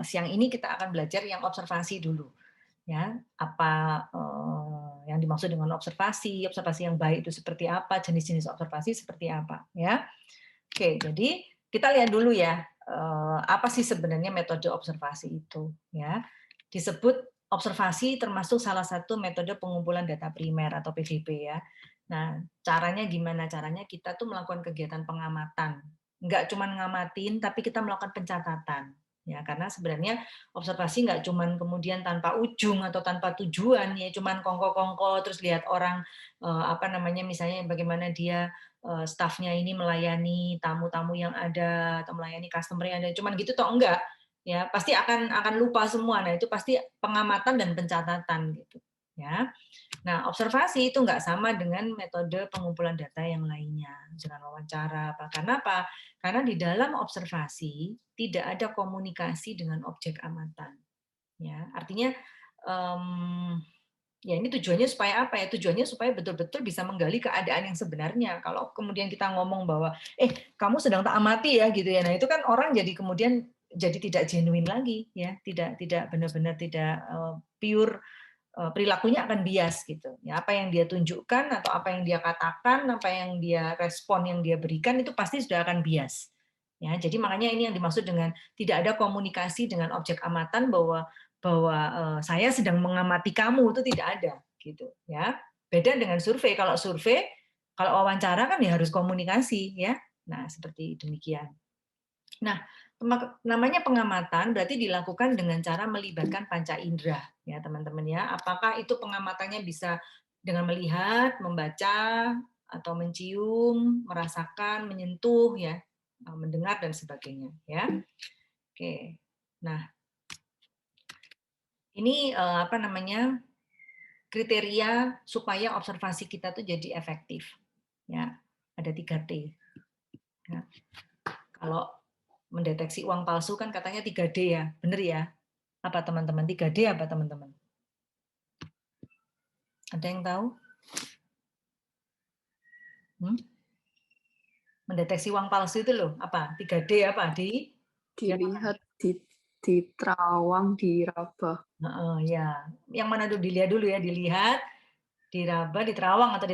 siang ini kita akan belajar yang observasi dulu, ya. Apa yang dimaksud dengan observasi, observasi yang baik itu seperti apa, jenis-jenis observasi seperti apa, ya. Oke, jadi kita lihat dulu ya, apa sih sebenarnya metode observasi itu, ya. Disebut observasi termasuk salah satu metode pengumpulan data primer atau PDP ya. Nah, caranya gimana? Caranya kita tuh melakukan kegiatan pengamatan. Nggak cuma ngamatin, tapi kita melakukan pencatatan. Ya, karena sebenarnya observasi nggak cuman kemudian tanpa ujung atau tanpa tujuan, ya cuman kongko-kongko terus lihat orang apa namanya misalnya bagaimana dia stafnya ini melayani tamu-tamu yang ada atau melayani customer yang ada, cuman gitu toh enggak, ya pasti akan lupa semua. Nah itu pasti pengamatan dan pencatatan gitu, ya. Nah observasi itu nggak sama dengan metode pengumpulan data yang lainnya, misalkan wawancara apa. Karena apa? Karena di dalam observasi tidak ada komunikasi dengan objek amatan, ya artinya ya ini tujuannya supaya apa ya? Tujuannya supaya betul-betul bisa menggali keadaan yang sebenarnya. Kalau kemudian kita ngomong bahwa, kamu sedang tak amati ya gitu ya. Nah itu kan orang jadi kemudian jadi tidak genuine lagi ya, tidak benar-benar tidak pure, perilakunya akan bias gitu. Ya apa yang dia tunjukkan atau apa yang dia katakan, apa yang dia respon yang dia berikan itu pasti sudah akan bias. Ya, jadi makanya ini yang dimaksud dengan tidak ada komunikasi dengan objek amatan bahwa bahwa saya sedang mengamati kamu itu tidak ada gitu ya. Beda dengan survei. Kalau survei, kalau wawancara kan ya harus komunikasi ya. Nah, seperti demikian. Nah, namanya pengamatan berarti dilakukan dengan cara melibatkan panca indera ya, teman-teman ya. Apakah itu pengamatannya bisa dengan melihat, membaca atau mencium, merasakan, menyentuh ya, mendengar dan sebagainya ya. Oke. Nah, ini apa namanya? Kriteria supaya observasi kita tuh jadi efektif. Ya, ada 3T. Ya. Kalau mendeteksi uang palsu kan katanya 3D ya, bener ya? Apa teman-teman? 3D apa teman-teman? Ada yang tahu? Hmm? Mendeteksi uang palsu itu loh, apa? 3D apa? Siapa? Dilihat, diterawang, diraba. Ya, yang mana dulu dilihat dulu ya, dilihat, diraba, diterawang atau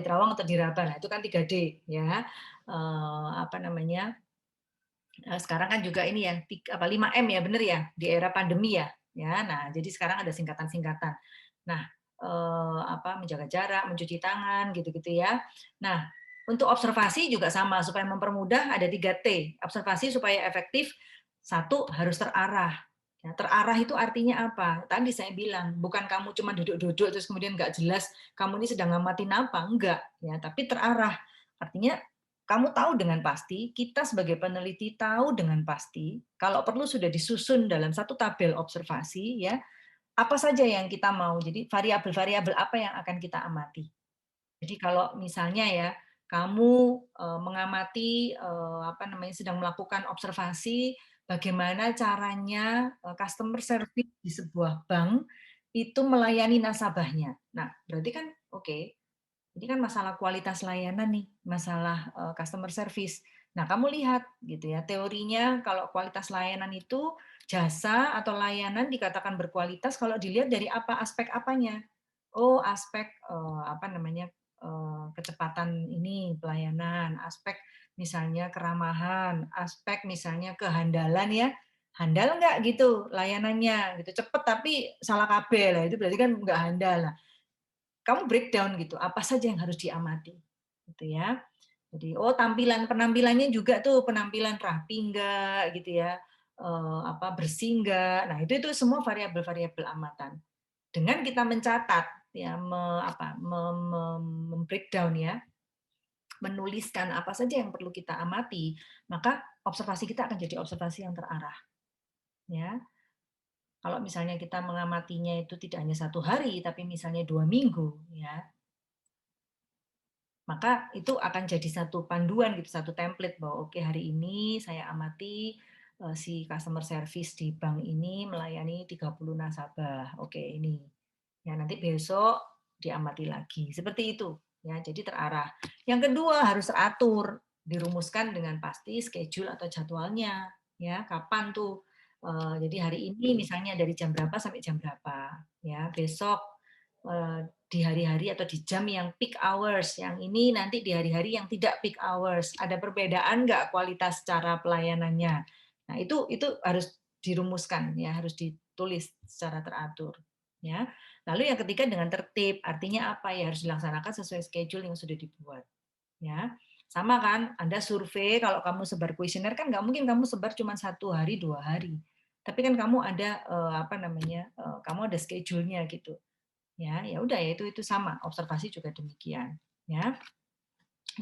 diraba. Nah, itu kan 3D ya. Apa namanya? Sekarang kan juga ini ya, 5M ya, bener ya, di era pandemi ya. Ya, nah jadi sekarang ada singkatan-singkatan. Nah, apa menjaga jarak, mencuci tangan, gitu-gitu ya. Nah, untuk observasi juga sama, supaya mempermudah ada 3T. Observasi supaya efektif, satu harus terarah. Ya, terarah itu artinya apa? Tadi saya bilang, bukan kamu cuma duduk-duduk terus kemudian nggak jelas kamu ini sedang ngamatin apa, enggak. Ya, tapi terarah. Artinya kamu tahu dengan pasti, kita sebagai peneliti tahu dengan pasti, kalau perlu sudah disusun dalam satu tabel observasi, ya, apa saja yang kita mau. Jadi variabel-variabel apa yang akan kita amati. Jadi kalau misalnya ya, kamu mengamati apa namanya sedang melakukan observasi bagaimana caranya customer service di sebuah bank itu melayani nasabahnya. Nah, berarti kan oke, ini kan masalah kualitas layanan nih, masalah customer service. Nah, kamu lihat gitu ya, teorinya kalau kualitas layanan itu jasa atau layanan dikatakan berkualitas kalau dilihat dari apa aspek apanya. Oh, aspek apa namanya kecepatan ini pelayanan, aspek misalnya keramahan, aspek misalnya kehandalan ya. Handal nggak gitu layanannya gitu cepet tapi salah kabel lah itu berarti kan nggak handal. Nah, kamu breakdown gitu, apa saja yang harus diamati, gitu ya. Jadi, oh penampilannya juga tuh penampilan rapi enggak gitu ya, apa bersih enggak. Nah itu semua variabel-variabel amatan. Dengan kita mencatat ya, breakdown ya, menuliskan apa saja yang perlu kita amati, maka observasi kita akan jadi observasi yang terarah. Ya, kalau misalnya kita mengamatinya itu tidak hanya 1 hari, tapi misalnya 2 minggu, ya, maka itu akan jadi satu panduan gitu, satu template bahwa oke hari ini saya amati si customer service di bank ini melayani 30 nasabah. Oke, ini. Ya nanti besok diamati lagi. Seperti itu. Ya, jadi terarah. Yang kedua harus teratur, dirumuskan dengan pasti schedule atau jadwalnya. Ya, kapan tuh Jadi hari ini misalnya dari jam berapa sampai jam berapa, ya. Besok di hari-hari atau di jam yang peak hours, yang ini nanti di hari-hari yang tidak peak hours. Ada perbedaan nggak kualitas cara pelayanannya? Nah, itu harus dirumuskan ya, harus ditulis secara teratur, ya. Lalu yang ketiga dengan tertib, artinya apa ya? Harus dilaksanakan sesuai schedule yang sudah dibuat, ya. Sama kan, Anda survei kalau kamu sebar kuesioner kan nggak mungkin kamu sebar cuma 1 hari, 2 hari. Tapi kan kamu ada apa namanya, kamu ada schedule-nya gitu. Ya udah ya itu sama, observasi juga demikian, ya.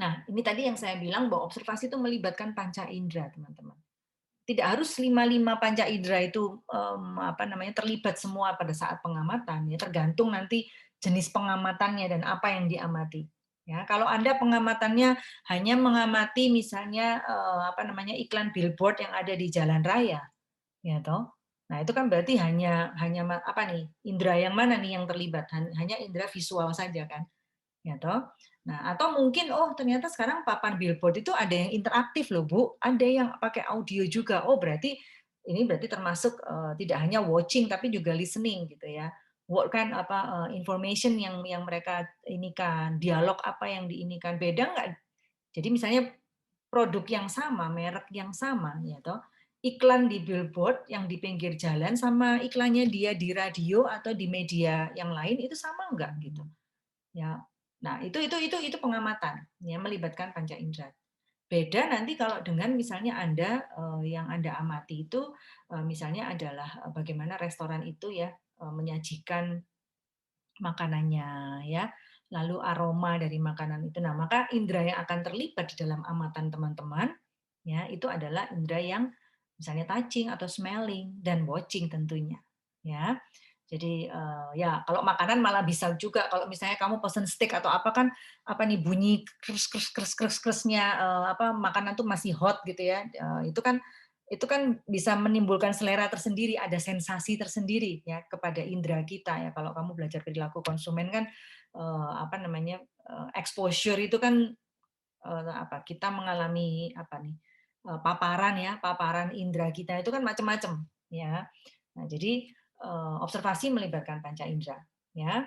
Nah, ini tadi yang saya bilang bahwa observasi itu melibatkan panca indera, teman-teman. Tidak harus lima panca indera itu apa namanya terlibat semua pada saat pengamatan, ya tergantung nanti jenis pengamatannya dan apa yang diamati. Ya, kalau Anda pengamatannya hanya mengamati misalnya apa namanya iklan billboard yang ada di jalan raya, ya toh. Nah, itu kan berarti hanya hanya apa nih? Indera yang mana nih yang terlibat? Hanya indera visual saja kan, ya toh. Nah, atau mungkin oh ternyata sekarang papan billboard itu ada yang interaktif loh, Bu. Ada yang pakai audio juga. Oh, berarti ini berarti termasuk tidak hanya watching tapi juga listening gitu ya. What kind apa information yang mereka inikan, dialog apa yang diinikan, beda nggak? Jadi misalnya produk yang sama, merek yang sama, ya toh. Iklan di billboard yang di pinggir jalan sama iklannya dia di radio atau di media yang lain itu sama enggak gitu. Ya. Nah, itu pengamatan ya melibatkan panca indera. Beda nanti kalau dengan misalnya Anda yang Anda amati itu misalnya adalah bagaimana restoran itu ya menyajikan makanannya ya, lalu aroma dari makanan itu. Nah, maka indera yang akan terlibat di dalam amatan teman-teman ya, itu adalah indera yang misalnya touching atau smelling dan watching tentunya. Ya. Jadi ya kalau makanan malah bisa juga kalau misalnya kamu pesen steak atau apa kan apa nih bunyi kres-kresnya apa makanan tuh masih hot gitu ya. Itu kan bisa menimbulkan selera tersendiri, ada sensasi tersendiri ya kepada indera kita ya. Kalau kamu belajar perilaku konsumen kan apa namanya exposure itu kan apa kita mengalami apa nih paparan ya, paparan indera kita itu kan macam-macam ya. Nah, jadi observasi melibatkan panca indera ya.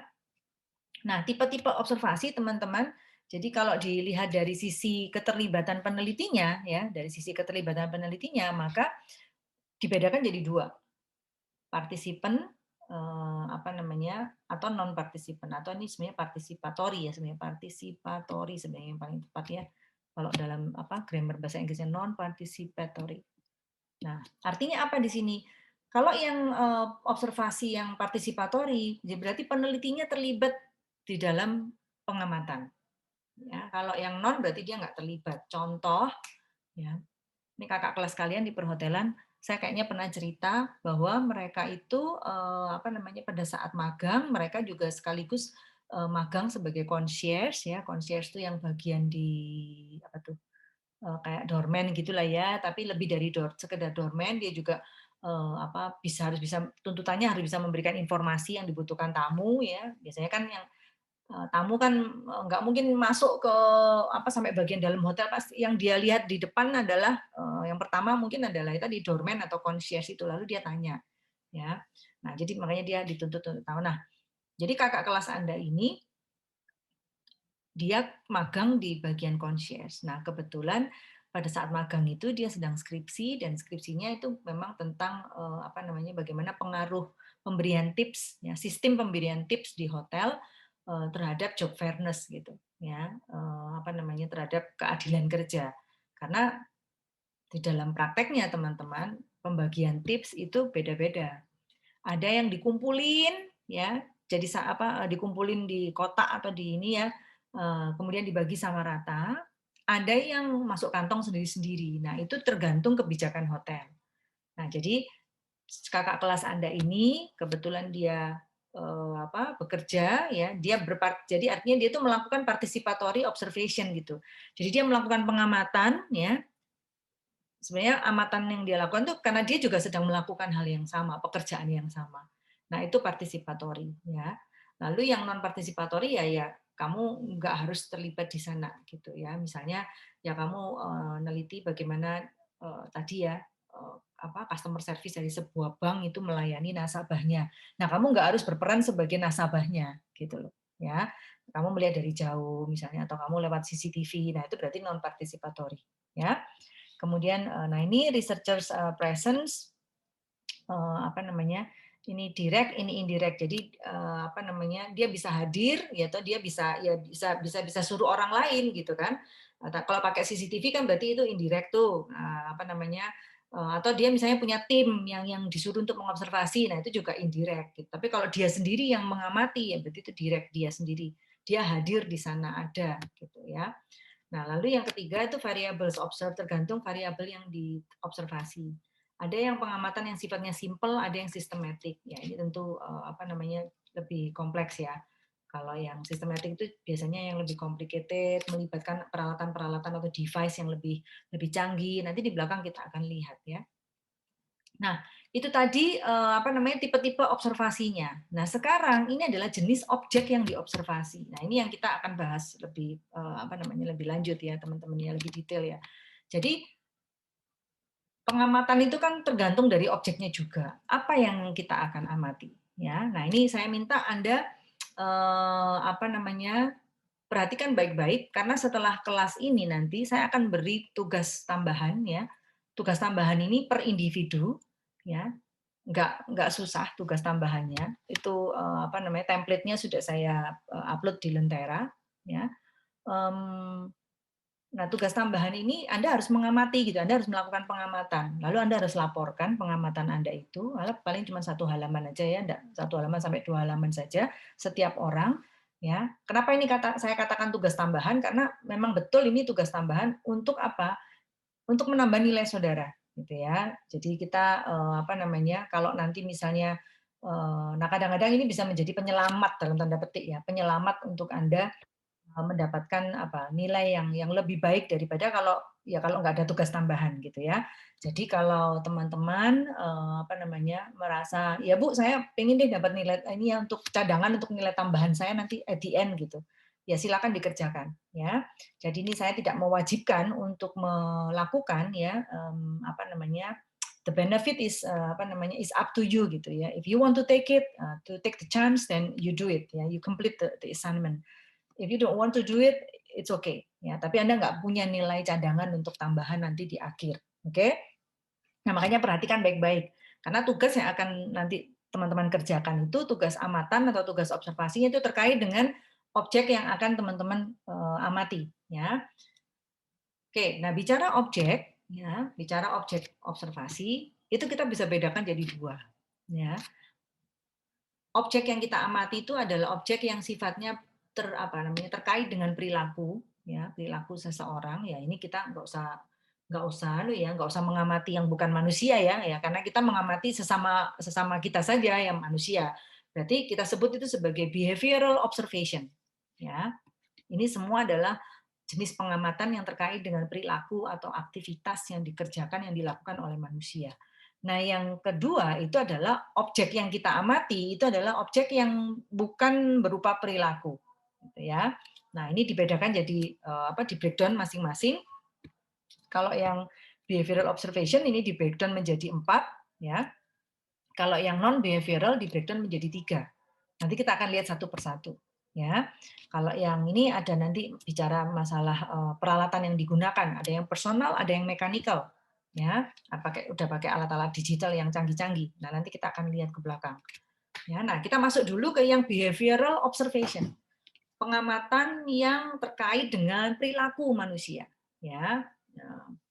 Nah, tipe-tipe observasi teman-teman, jadi kalau dilihat dari sisi keterlibatan penelitinya ya, dari sisi keterlibatan penelitinya maka dibedakan jadi dua, partisipan apa namanya atau non partisipan atau ini sebenarnya partisipatori ya sebenarnya partisipatori sebenarnya yang paling tepat ya kalau dalam apa grammar bahasa Inggrisnya non participatory. Nah, artinya apa di sini? Kalau yang observasi yang partisipatori, ya berarti penelitinya terlibat di dalam pengamatan. Ya, kalau yang non berarti dia nggak terlibat. Contoh, ya, ini kakak kelas kalian di perhotelan, saya kayaknya pernah cerita bahwa mereka itu apa namanya pada saat magang mereka juga sekaligus magang sebagai concierge ya. Concierge itu yang bagian di apa tuh kayak doorman gitulah ya, tapi lebih dari sekedar doorman dia juga apa harus bisa tuntutannya harus bisa memberikan informasi yang dibutuhkan tamu ya. Biasanya kan yang tamu kan nggak mungkin masuk ke apa sampai bagian dalam hotel pasti yang dia lihat di depan adalah yang pertama mungkin adalah itu di doorman atau concierge itu lalu dia tanya ya. Nah, jadi makanya dia dituntut untuk tahu. Nah, jadi kakak kelas Anda ini dia magang di bagian concierge. Nah, kebetulan pada saat magang itu dia sedang skripsi dan skripsinya itu memang tentang apa namanya bagaimana pengaruh pemberian tips ya, sistem pemberian tips di hotel terhadap job fairness gitu ya. Apa namanya terhadap keadilan kerja. Karena di dalam prakteknya teman-teman, pembagian tips itu beda-beda. Ada yang dikumpulin ya, jadi apa dikumpulin di kotak atau di ini ya, kemudian dibagi sama rata. Ada yang masuk kantong sendiri-sendiri. Nah, itu tergantung kebijakan hotel. Nah, jadi kakak kelas Anda ini kebetulan dia apa bekerja ya, jadi artinya dia itu melakukan participatory observation gitu. Jadi dia melakukan pengamatan ya, sebenarnya amatan yang dia lakukan tuh karena dia juga sedang melakukan hal yang sama, pekerjaan yang sama. Nah, itu partisipatori ya. Lalu yang non partisipatori ya kamu nggak harus terlibat di sana gitu ya. Misalnya ya kamu neliti bagaimana tadi ya customer service dari sebuah bank itu melayani nasabahnya. Nah, kamu nggak harus berperan sebagai nasabahnya, gitu loh, ya. Kamu melihat dari jauh misalnya atau kamu lewat CCTV. Nah, itu berarti non participatory, ya. Kemudian nah ini researchers presence apa namanya? Ini direct, ini indirect. Jadi apa namanya? Dia bisa hadir ya atau dia bisa ya bisa suruh orang lain gitu kan. Kalau pakai CCTV kan berarti itu indirect tuh. Apa namanya? Atau dia misalnya punya tim yang disuruh untuk mengobservasi. Nah, itu juga indirect gitu. Tapi kalau dia sendiri yang mengamati ya berarti itu direct, dia sendiri. Dia hadir di sana ada gitu ya. Nah, lalu yang ketiga itu variables observe, tergantung variabel yang diobservasi. Ada yang pengamatan yang sifatnya simple, ada yang sistematik. Ya, ini tentu apa namanya lebih kompleks ya. Kalau yang sistematik itu biasanya yang lebih complicated, melibatkan peralatan-peralatan atau device yang lebih canggih. Nanti di belakang kita akan lihat ya. Nah, itu tadi apa namanya tipe-tipe observasinya. Nah, sekarang ini adalah jenis objek yang diobservasi. Nah, ini yang kita akan bahas lebih apa namanya lebih lanjut ya, teman-teman ya, lebih detail ya. Jadi pengamatan itu kan tergantung dari objeknya juga. Apa yang kita akan amati ya. Nah, ini saya minta Anda apa namanya perhatikan baik-baik karena setelah kelas ini nanti saya akan beri tugas tambahan ya. Tugas tambahan ini per individu ya, nggak susah tugas tambahannya. Itu apa namanya template-nya sudah saya upload di Lentera ya. Nah, tugas tambahan ini Anda harus mengamati gitu, Anda harus melakukan pengamatan. Lalu Anda harus laporkan pengamatan Anda itu, paling cuma 1 halaman aja ya, enggak 1 halaman sampai 2 halaman saja setiap orang ya. Kenapa ini saya katakan tugas tambahan? Karena memang betul ini tugas tambahan untuk apa? Untuk menambah nilai saudara gitu ya. Jadi kita apa namanya kalau nanti misalnya nah kadang-kadang ini bisa menjadi penyelamat dalam tanda petik ya, penyelamat untuk Anda mendapatkan apa nilai yang lebih baik daripada kalau nggak ada tugas tambahan gitu ya. Jadi kalau teman-teman apa namanya merasa ya Bu saya pengen deh dapat nilai ini ya untuk cadangan untuk nilai tambahan saya nanti at the end gitu. Ya silakan dikerjakan ya. Jadi ini saya tidak mewajibkan untuk melakukan ya apa namanya the benefit is apa namanya is up to you gitu ya. If you want to take it to take the chance then you do it ya. You complete the assignment. If you don't want to do it, it's okay. Ya, tapi Anda nggak punya nilai cadangan untuk tambahan nanti di akhir. Oke? Okay? Nah, makanya perhatikan baik-baik. Karena tugas yang akan nanti teman-teman kerjakan itu tugas amatan atau tugas observasinya itu terkait dengan objek yang akan teman-teman amati. Ya. Oke, nah bicara objek observasi, itu kita bisa bedakan jadi 2. Ya. Objek yang kita amati itu adalah objek yang sifatnya terkait dengan perilaku ya perilaku seseorang ya ini kita nggak usah mengamati yang bukan manusia ya karena kita mengamati sesama sesama kita saja yang manusia berarti kita sebut itu sebagai behavioral observation ya ini semua adalah jenis pengamatan yang terkait dengan perilaku atau aktivitas yang dikerjakan yang dilakukan oleh manusia. Nah, yang kedua itu adalah objek yang kita amati itu adalah objek yang bukan berupa perilaku, gitu ya. Nah, ini dibedakan jadi di breakdown masing-masing. Kalau yang behavioral observation ini di breakdown menjadi 4, ya. Kalau yang non behavioral di breakdown menjadi 3. Nanti kita akan lihat satu persatu. Ya, kalau yang ini ada nanti bicara masalah peralatan yang digunakan, ada yang personal, ada yang mechanical, ya, udah pakai alat-alat digital yang canggih-canggih. Nah nanti kita akan lihat ke belakang. Ya, nah kita masuk dulu ke yang behavioral observation, pengamatan yang terkait dengan perilaku manusia, ya,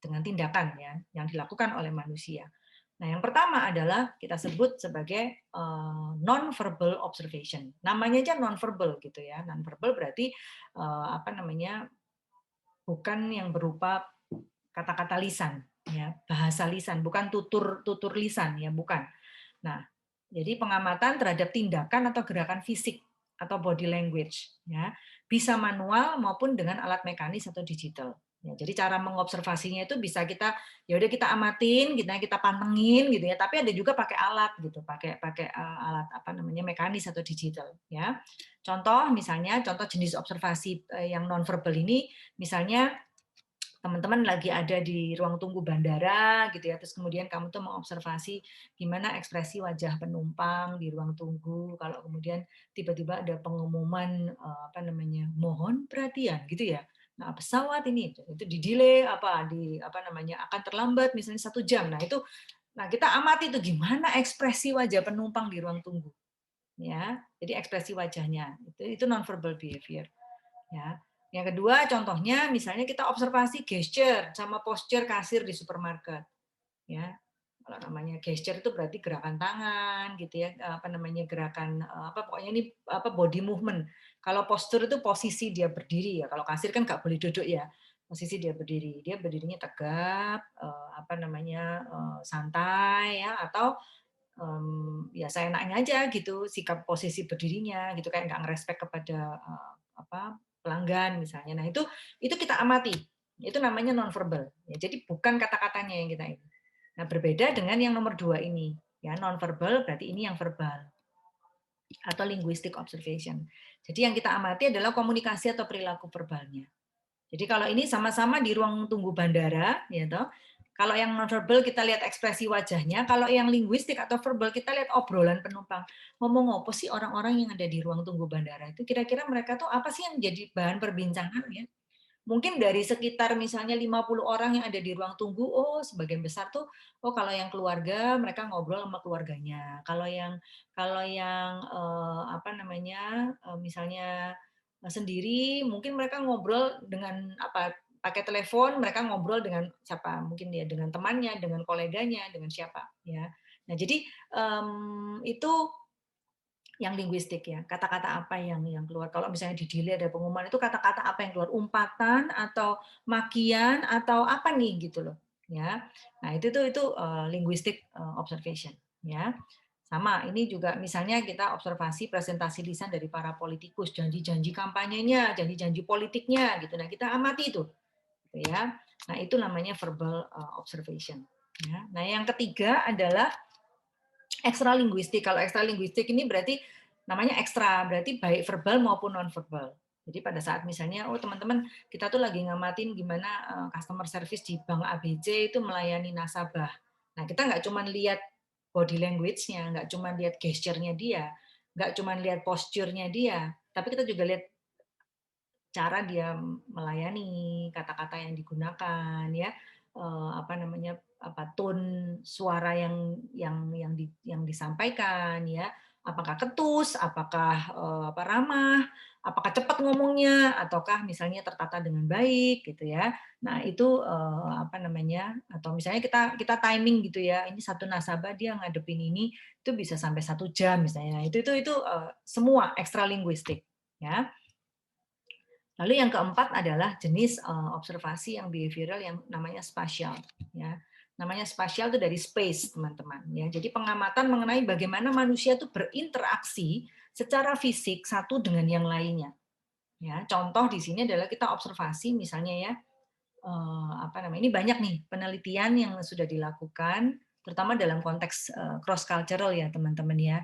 dengan tindakan ya yang dilakukan oleh manusia. Nah, yang pertama adalah kita sebut sebagai non-verbal observation. Namanya aja non-verbal gitu ya. Non-verbal berarti apa namanya bukan yang berupa kata-kata lisan, ya bahasa lisan, bukan tutur lisan ya, bukan. Nah, jadi pengamatan terhadap tindakan atau gerakan fisik atau body language, ya bisa manual maupun dengan alat mekanis atau digital. Ya, jadi cara mengobservasinya itu bisa kita ya udah kita amatin, kita pantengin gitu ya. Tapi ada juga pakai alat gitu, pakai pakai alat apa namanya mekanis atau digital. Ya, contoh misalnya contoh jenis observasi yang nonverbal ini, misalnya teman-teman lagi ada di ruang tunggu bandara gitu ya, terus kemudian kamu tuh mengobservasi gimana ekspresi wajah penumpang di ruang tunggu, kalau kemudian tiba-tiba ada pengumuman apa namanya, mohon perhatian gitu ya. Nah, pesawat ini itu di-delay apa namanya, akan terlambat misalnya 1 jam. Nah, kita amati itu gimana ekspresi wajah penumpang di ruang tunggu. Ya, jadi ekspresi wajahnya itu non verbal behavior. Ya. Yang kedua, contohnya misalnya kita observasi gesture sama posture kasir di supermarket. Ya, kalau namanya gesture itu berarti gerakan tangan, gitu ya, apa namanya gerakan apa pokoknya ini apa body movement. Kalau posture itu posisi dia berdiri ya. Kalau kasir kan nggak boleh duduk ya. Posisi dia berdiri, dia berdirinya tegap, apa namanya santai ya, atau ya seenaknya aja gitu sikap posisi berdirinya gitu kayak nggak ngerespek kepada apa pelanggan misalnya. Nah itu kita amati. Itu namanya nonverbal. Ya, jadi bukan kata-katanya yang kita ini. Nah berbeda dengan yang nomor 2 ini. Ya nonverbal berarti ini yang verbal atau linguistic observation. Jadi yang kita amati adalah komunikasi atau perilaku verbalnya. Jadi kalau ini sama-sama di ruang tunggu bandara, ya toh. Kalau yang nonverbal kita lihat ekspresi wajahnya, kalau yang linguistik atau verbal kita lihat obrolan penumpang. Ngomong apa sih orang-orang yang ada di ruang tunggu bandara itu kira-kira mereka tuh apa sih yang jadi bahan perbincangan ya? Mungkin dari sekitar misalnya 50 orang yang ada di ruang tunggu, oh sebagian besar tuh, oh kalau yang keluarga mereka ngobrol sama keluarganya. Kalau yang apa namanya misalnya sendiri, mungkin mereka ngobrol dengan apa pakai telepon, mereka ngobrol dengan siapa? Mungkin ya dengan temannya, dengan koleganya, dengan siapa ya. Nah jadi itu yang linguistik ya, kata-kata apa yang keluar. Kalau misalnya di delay ada pengumuman itu kata-kata apa yang keluar, umpatan atau makian atau apa nih gitu loh, ya. Nah, itu linguistic observation, ya. Sama, ini juga misalnya kita observasi presentasi lisan dari para politikus, janji-janji kampanyenya, janji-janji politiknya gitu. Nah, kita amati itu, gitu ya. Nah, itu namanya verbal observation, ya. Nah, yang ketiga adalah ekstra linguistik. Kalau ekstra linguistik ini berarti namanya ekstra, berarti baik verbal maupun non verbal. Jadi pada saat misalnya, oh teman-teman kita tuh lagi ngamatin gimana customer service di Bank ABC itu melayani nasabah. Nah kita nggak cuma lihat body language-nya, nggak cuma lihat gesture-nya dia, nggak cuma lihat posture-nya dia, tapi kita juga lihat cara dia melayani, kata-kata yang digunakan, ya, apa namanya, tone suara yang disampaikan, ya, apakah ketus, apakah ramah, apakah cepat ngomongnya, ataukah misalnya tertata dengan baik, gitu ya. Nah itu apa namanya, atau misalnya kita kita timing gitu ya, ini satu nasabah dia ngadepin ini itu bisa sampai 1 jam misalnya. Nah, itu semua ekstra linguistik, ya. Lalu yang keempat adalah jenis observasi yang behavioral yang namanya spasial. Ya, namanya spasial itu dari space, teman-teman. Ya, jadi pengamatan mengenai bagaimana manusia itu berinteraksi secara fisik satu dengan yang lainnya. Ya, contoh di sini adalah kita observasi, misalnya ya, apa namanya? Ini banyak nih penelitian yang sudah dilakukan, terutama dalam konteks cross cultural ya, teman-teman ya.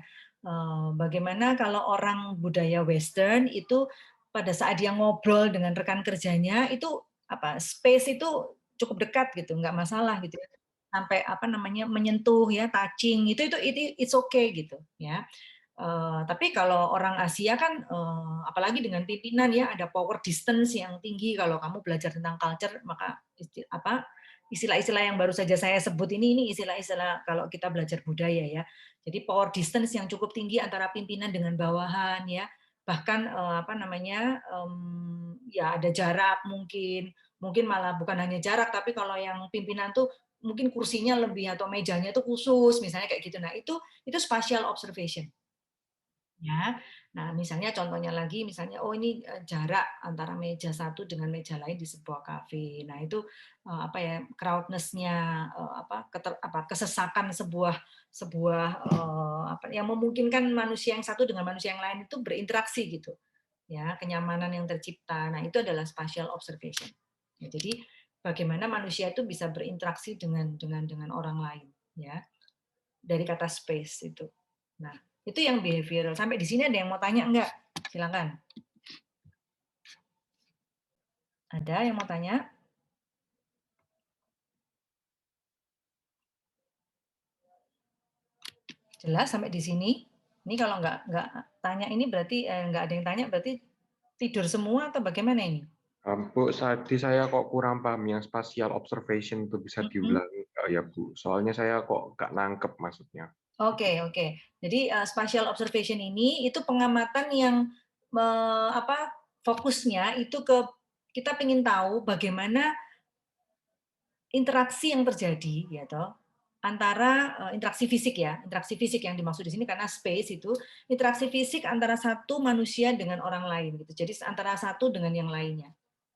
Bagaimana kalau orang budaya Western itu pada saat dia ngobrol dengan rekan kerjanya itu apa space itu cukup dekat gitu, nggak masalah gitu ya. Sampai apa namanya menyentuh ya, touching itu it's okay gitu ya. Tapi kalau orang Asia kan, apalagi dengan pimpinan ya, ada power distance yang tinggi. Kalau kamu belajar tentang culture, maka istilah-istilah yang baru saja saya sebut ini istilah-istilah kalau kita belajar budaya ya. Jadi power distance yang cukup tinggi antara pimpinan dengan bawahan ya. Bahkan apa namanya, ya ada jarak mungkin, mungkin malah bukan hanya jarak, tapi kalau yang pimpinan tuh mungkin kursinya lebih atau mejanya tuh khusus, misalnya kayak gitu. Nah itu spatial observation. Ya. Nah, misalnya contohnya lagi, misalnya, oh ini jarak antara meja satu dengan meja lain di sebuah kafe. Nah, itu apa ya, crowdness-nya, kesesakan sebuah sebuah apa yang memungkinkan manusia yang satu dengan manusia yang lain itu berinteraksi gitu. Ya, kenyamanan yang tercipta. Nah, itu adalah spatial observation. Ya, jadi bagaimana manusia itu bisa berinteraksi dengan orang lain, ya. Dari kata space itu. Nah, itu yang behavioral. Sampai di sini ada yang mau tanya enggak? Silakan. Ada yang mau tanya? Jelas sampai di sini? Ini kalau nggak tanya ini berarti nggak ada yang tanya berarti tidur semua atau bagaimana ini? Bu, tadi saya kok kurang paham yang spatial observation itu bisa Mhm. diulangi nggak ya, Bu? Soalnya saya kok nggak nangkep maksudnya. Oke, oke. Jadi, spatial observation ini itu pengamatan yang me apa, fokusnya itu ke kita pengen tahu bagaimana interaksi yang terjadi ya toh, antara, interaksi fisik yang dimaksud di sini karena space itu, interaksi fisik antara satu manusia dengan orang lain gitu. Jadi antara satu dengan yang lainnya.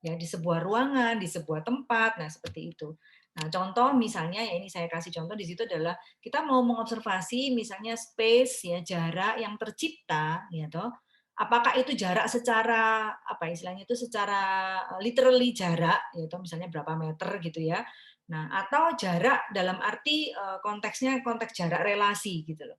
Ya, di sebuah ruangan, di sebuah tempat, nah seperti itu. Nah, contoh misalnya ya ini saya kasih contoh di situ adalah kita mau mengobservasi misalnya space ya, jarak yang tercipta ya toh, apakah itu jarak secara apa istilahnya itu secara literally jarak ya toh misalnya berapa meter gitu ya. Nah, atau jarak dalam arti, konteksnya konteks jarak relasi gitu loh,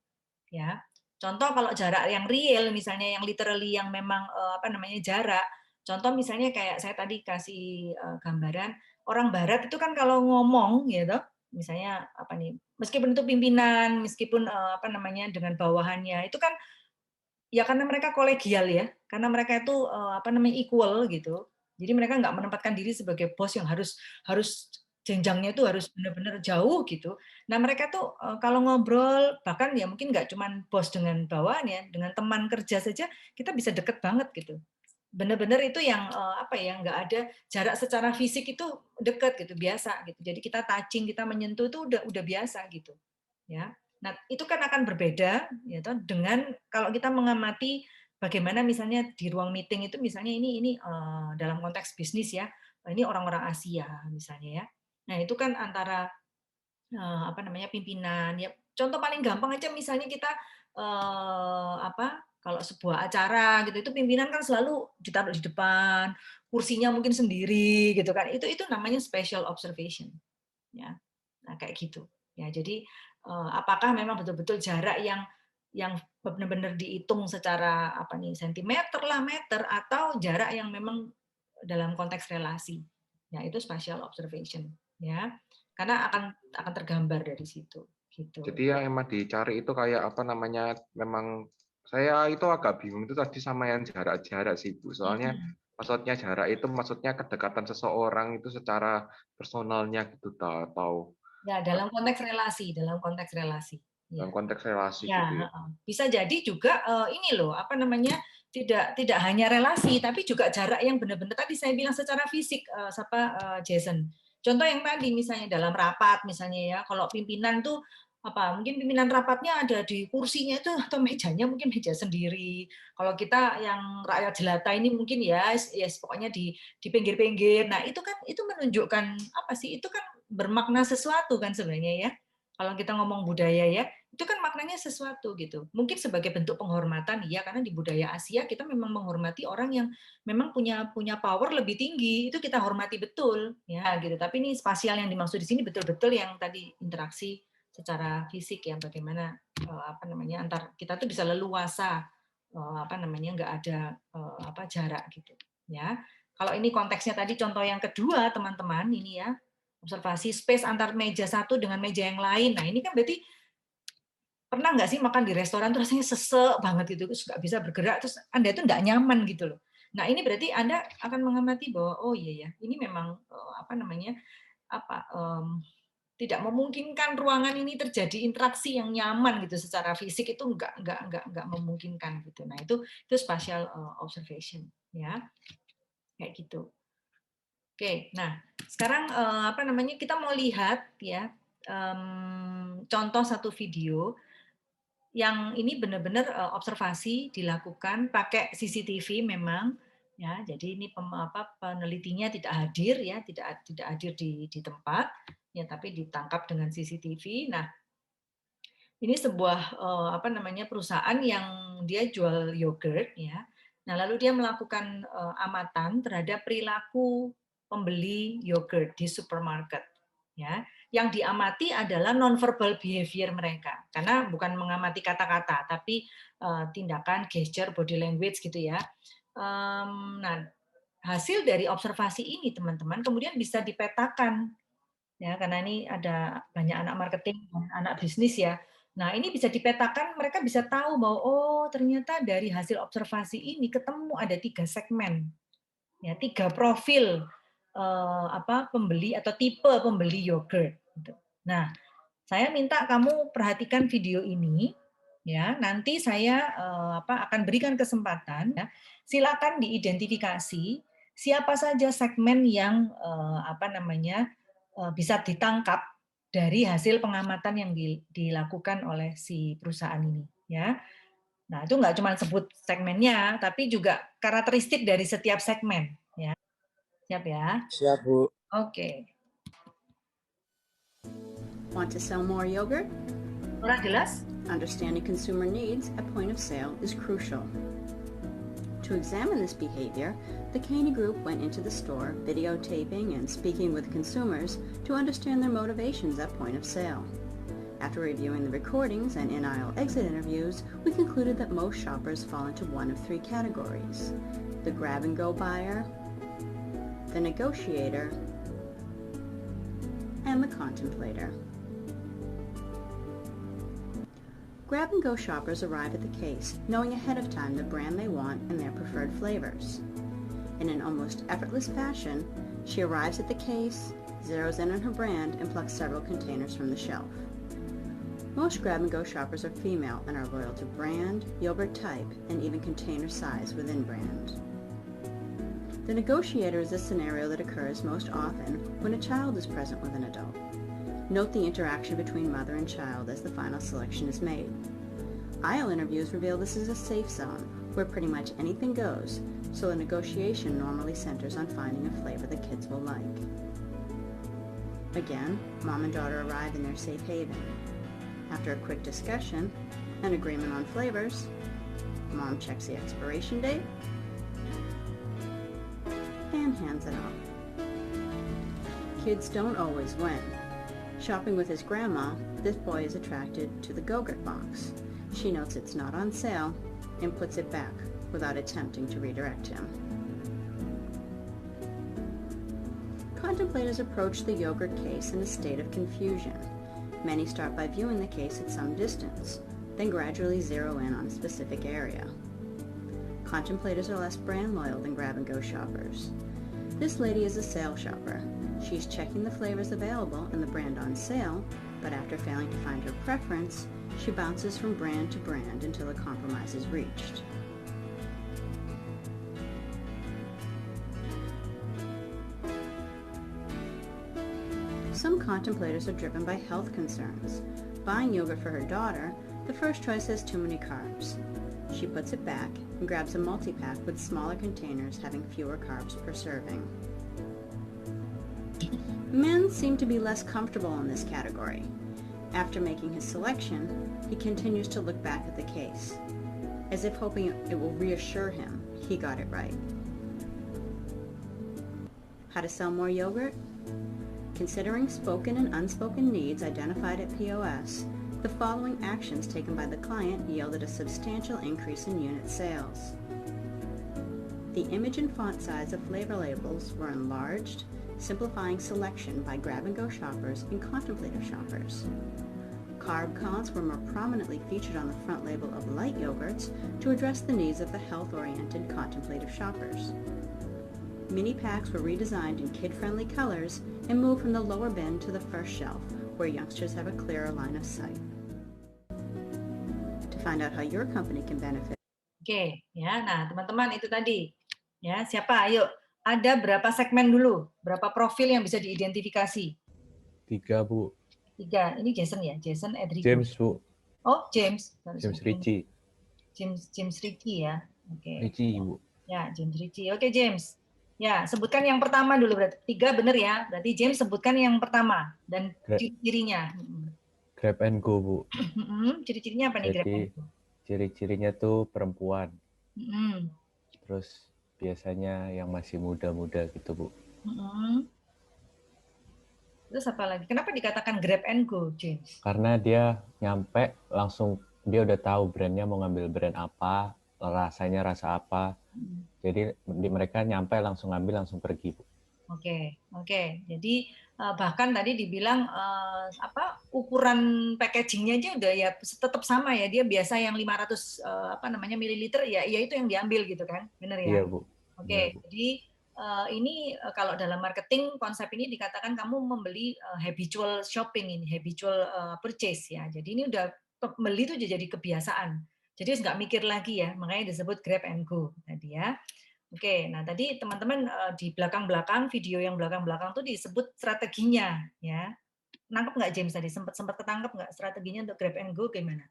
ya. Contoh kalau jarak yang real misalnya yang literally yang memang, apa namanya, jarak, contoh misalnya kayak saya tadi kasih, gambaran, orang barat itu kan kalau ngomong gitu, misalnya apa nih, meskipun itu pimpinan, meskipun, apa namanya, dengan bawahannya, itu kan ya karena mereka kolegial ya, karena mereka itu, apa namanya, equal gitu. Jadi mereka nggak menempatkan diri sebagai bos yang harus harus jenjangnya itu harus benar-benar jauh gitu. Nah mereka tuh, kalau ngobrol bahkan ya mungkin nggak cuman bos dengan bawahan ya, dengan teman kerja saja kita bisa deket banget gitu. Benar-benar itu yang, apa ya, nggak ada jarak secara fisik itu deket gitu, biasa gitu. Jadi kita touching, kita menyentuh itu udah biasa gitu, ya. Nah, itu kan akan berbeda ya toh dengan kalau kita mengamati bagaimana misalnya di ruang meeting itu misalnya ini, dalam konteks bisnis ya, ini orang-orang Asia misalnya ya. Nah, itu kan antara, apa namanya, pimpinan ya contoh paling gampang aja misalnya kita, apa, kalau sebuah acara gitu, itu pimpinan kan selalu ditaruh di depan, kursinya mungkin sendiri gitu kan, itu namanya special observation, ya. Nah, kayak gitu. Ya, jadi, apakah memang betul-betul jarak yang benar-benar dihitung secara apa nih, sentimeter lah, meter, atau jarak yang memang dalam konteks relasi. Ya, itu spatial observation, ya. Karena akan tergambar dari situ, gitu. Jadi yang emang dicari itu kayak apa namanya, memang saya itu agak bingung itu tadi sama yang jarak-jarak sih, Bu. Soalnya Mhm. maksudnya jarak itu maksudnya kedekatan seseorang itu secara personalnya gitu atau Ya, dalam konteks relasi, dalam ya. konteks relasi Ya, gitu ya. heeh. Bisa jadi juga, ini loh, apa namanya, tidak tidak hanya relasi, tapi juga jarak yang benar-benar tadi saya bilang secara fisik, Jason. Contoh yang tadi misalnya dalam rapat misalnya ya, kalau pimpinan tuh, apa, mungkin pimpinan rapatnya ada di kursinya itu atau mejanya mungkin meja sendiri. Kalau kita yang rakyat jelata ini mungkin ya pokoknya di pinggir-pinggir. Nah, itu kan itu menunjukkan apa sih, itu kan bermakna sesuatu kan sebenarnya ya. Kalau kita ngomong budaya ya, itu kan maknanya sesuatu gitu. Mungkin sebagai bentuk penghormatan, iya, karena di budaya Asia kita memang menghormati orang yang memang punya punya power lebih tinggi, itu kita hormati betul, ya gitu. Tapi ini spasial yang dimaksud di sini betul-betul yang tadi interaksi secara fisik ya, bagaimana apa namanya antar kita tuh bisa leluasa apa namanya nggak ada apa jarak gitu, ya. Kalau ini konteksnya tadi contoh yang kedua teman-teman ini ya observasi space antar meja satu dengan meja yang lain. Nah ini kan berarti pernah nggak sih makan di restoran tuh rasanya sesek banget gitu, terus nggak bisa bergerak, terus Anda itu nggak nyaman gitu loh. Nah, ini berarti Anda akan mengamati bahwa, oh iya ya, ini memang, apa namanya, apa, tidak memungkinkan ruangan ini terjadi interaksi yang nyaman gitu secara fisik itu nggak memungkinkan gitu. Nah, itu spatial, observation ya, kayak gitu. Oke, nah sekarang, apa namanya, kita mau lihat ya, contoh satu video yang ini benar-benar, observasi dilakukan pakai CCTV memang, ya. Jadi ini penelitinya tidak hadir ya, tidak hadir di tempat, ya tapi ditangkap dengan CCTV. Nah, ini sebuah, apa namanya, perusahaan yang dia jual yogurt ya. Nah, lalu dia melakukan, amatan terhadap perilaku pembeli yogurt di supermarket, ya. Yang diamati adalah nonverbal behavior mereka, karena bukan mengamati kata-kata, tapi, tindakan, gesture, body language gitu ya. Nah, hasil dari observasi ini teman-teman kemudian bisa dipetakan, ya, karena ini ada banyak anak marketing dan anak bisnis ya. Nah, ini bisa dipetakan, mereka bisa tahu bahwa oh ternyata dari hasil observasi ini ketemu ada 3 segmen, ya 3 profil pembeli atau tipe pembeli yogurt. Gitu. Nah, saya minta kamu perhatikan video ini, ya. Nanti saya akan berikan kesempatan, ya. Silakan diidentifikasi siapa saja segmen yang bisa ditangkap dari hasil pengamatan yang dilakukan oleh si perusahaan ini, ya. Nah, itu nggak cuma sebut segmennya, tapi juga karakteristik dari setiap segmen, ya. Siap ya? Siap, Bu. Oke. Want to sell more yogurt? Kurang jelas? Understanding consumer needs at point of sale is crucial. To examine this behavior, the Caney Group went into the store, videotaping and speaking with consumers to understand their motivations at point of sale. After reviewing the recordings and in-aisle exit interviews, we concluded that most shoppers fall into one of 3 categories: the grab-and-go buyer, the negotiator, and the contemplator. Grab-and-go shoppers arrive at the case, knowing ahead of time the brand they want and their preferred flavors. In an almost effortless fashion, she arrives at the case, zeroes in on her brand, and plucks several containers from the shelf. Most grab-and-go shoppers are female and are loyal to brand, yogurt type, and even container size within brand. The negotiator is a scenario that occurs most often when a child is present with an adult. Note the interaction between mother and child as the final selection is made. Aisle interviews reveal this is a safe zone where pretty much anything goes, so the negotiation normally centers on finding a flavor the kids will like. Again, mom and daughter arrive in their safe haven. After a quick discussion, an agreement on flavors, mom checks the expiration date and hands it off. Kids don't always win. Shopping with his grandma, this boy is attracted to the Go-Gurt box. She notes it's not on sale and puts it back without attempting to redirect him. Contemplators approach the yogurt case in a state of confusion. Many start by viewing the case at some distance, then gradually zero in on a specific area. Contemplators are less brand loyal than grab-and-go shoppers. This lady is a sale shopper. She's checking the flavors available and the brand on sale, but after failing to find her preference, she bounces from brand to brand until a compromise is reached. Some contemplators are driven by health concerns. Buying yogurt for her daughter, the first choice has too many carbs. She puts it back and grabs a multi-pack with smaller containers having fewer carbs per serving. Men seem to be less comfortable in this category. After making his selection, he continues to look back at the case, as if hoping it will reassure him he got it right. How to sell more yogurt? Considering spoken and unspoken needs identified at POS, the following actions taken by the client yielded a substantial increase in unit sales. The image and font size of flavor labels were enlarged, simplifying selection by grab-and-go shoppers and contemplative shoppers. Carb counts were more prominently featured on the front label of light yogurts to address the needs of the health-oriented contemplative shoppers. Mini packs were redesigned in kid-friendly colors and moved from the lower bin to the first shelf, where youngsters have a clearer line of sight. To find out how your company can benefit. Oke, ya. Nah, teman-teman itu tadi. Ya, siapa? Ayo. Ada berapa segmen dulu? Berapa profil yang bisa diidentifikasi? 3, Bu. 3. Ini Jason ya? Jason Edrico. James, Bu. Oh, James. James Ritchie. James Ritchie ya. Oke. Ritchie, Bu. Ya, James Ritchie. Oke, James. Ya, sebutkan yang pertama dulu berarti. 3 benar ya. Berarti James sebutkan yang pertama dan ciri-cirinya. Grab and go, Bu. Ciri-cirinya apa nih grab and go? Ciri-cirinya tuh perempuan. Mm-hmm. Terus biasanya yang masih muda-muda gitu, Bu. Terus apa lagi? Kenapa dikatakan grab and go, James? Karena dia nyampe langsung, dia udah tahu brandnya mau ngambil brand apa, rasanya rasa apa. Jadi mereka nyampe langsung ngambil, langsung pergi, Bu. Oke. Jadi bahkan tadi dibilang ukuran packagingnya aja udah ya tetap sama ya. Dia biasa yang 500 mililiter ya itu yang diambil gitu kan. Benar ya? Iya, Bu. Benar, Oke. Bu. Jadi ini kalau dalam marketing konsep ini dikatakan kamu membeli habitual shopping ini, habitual purchase ya. Jadi ini udah beli itu jadi kebiasaan. Jadi nggak mikir lagi ya. Makanya disebut grab and go tadi ya. Oke, nah tadi teman-teman di belakang-belakang video yang belakang-belakang tuh disebut strateginya, ya. Nangkep nggak James tadi? Sempat ketangkep nggak strateginya untuk grab and go gimana?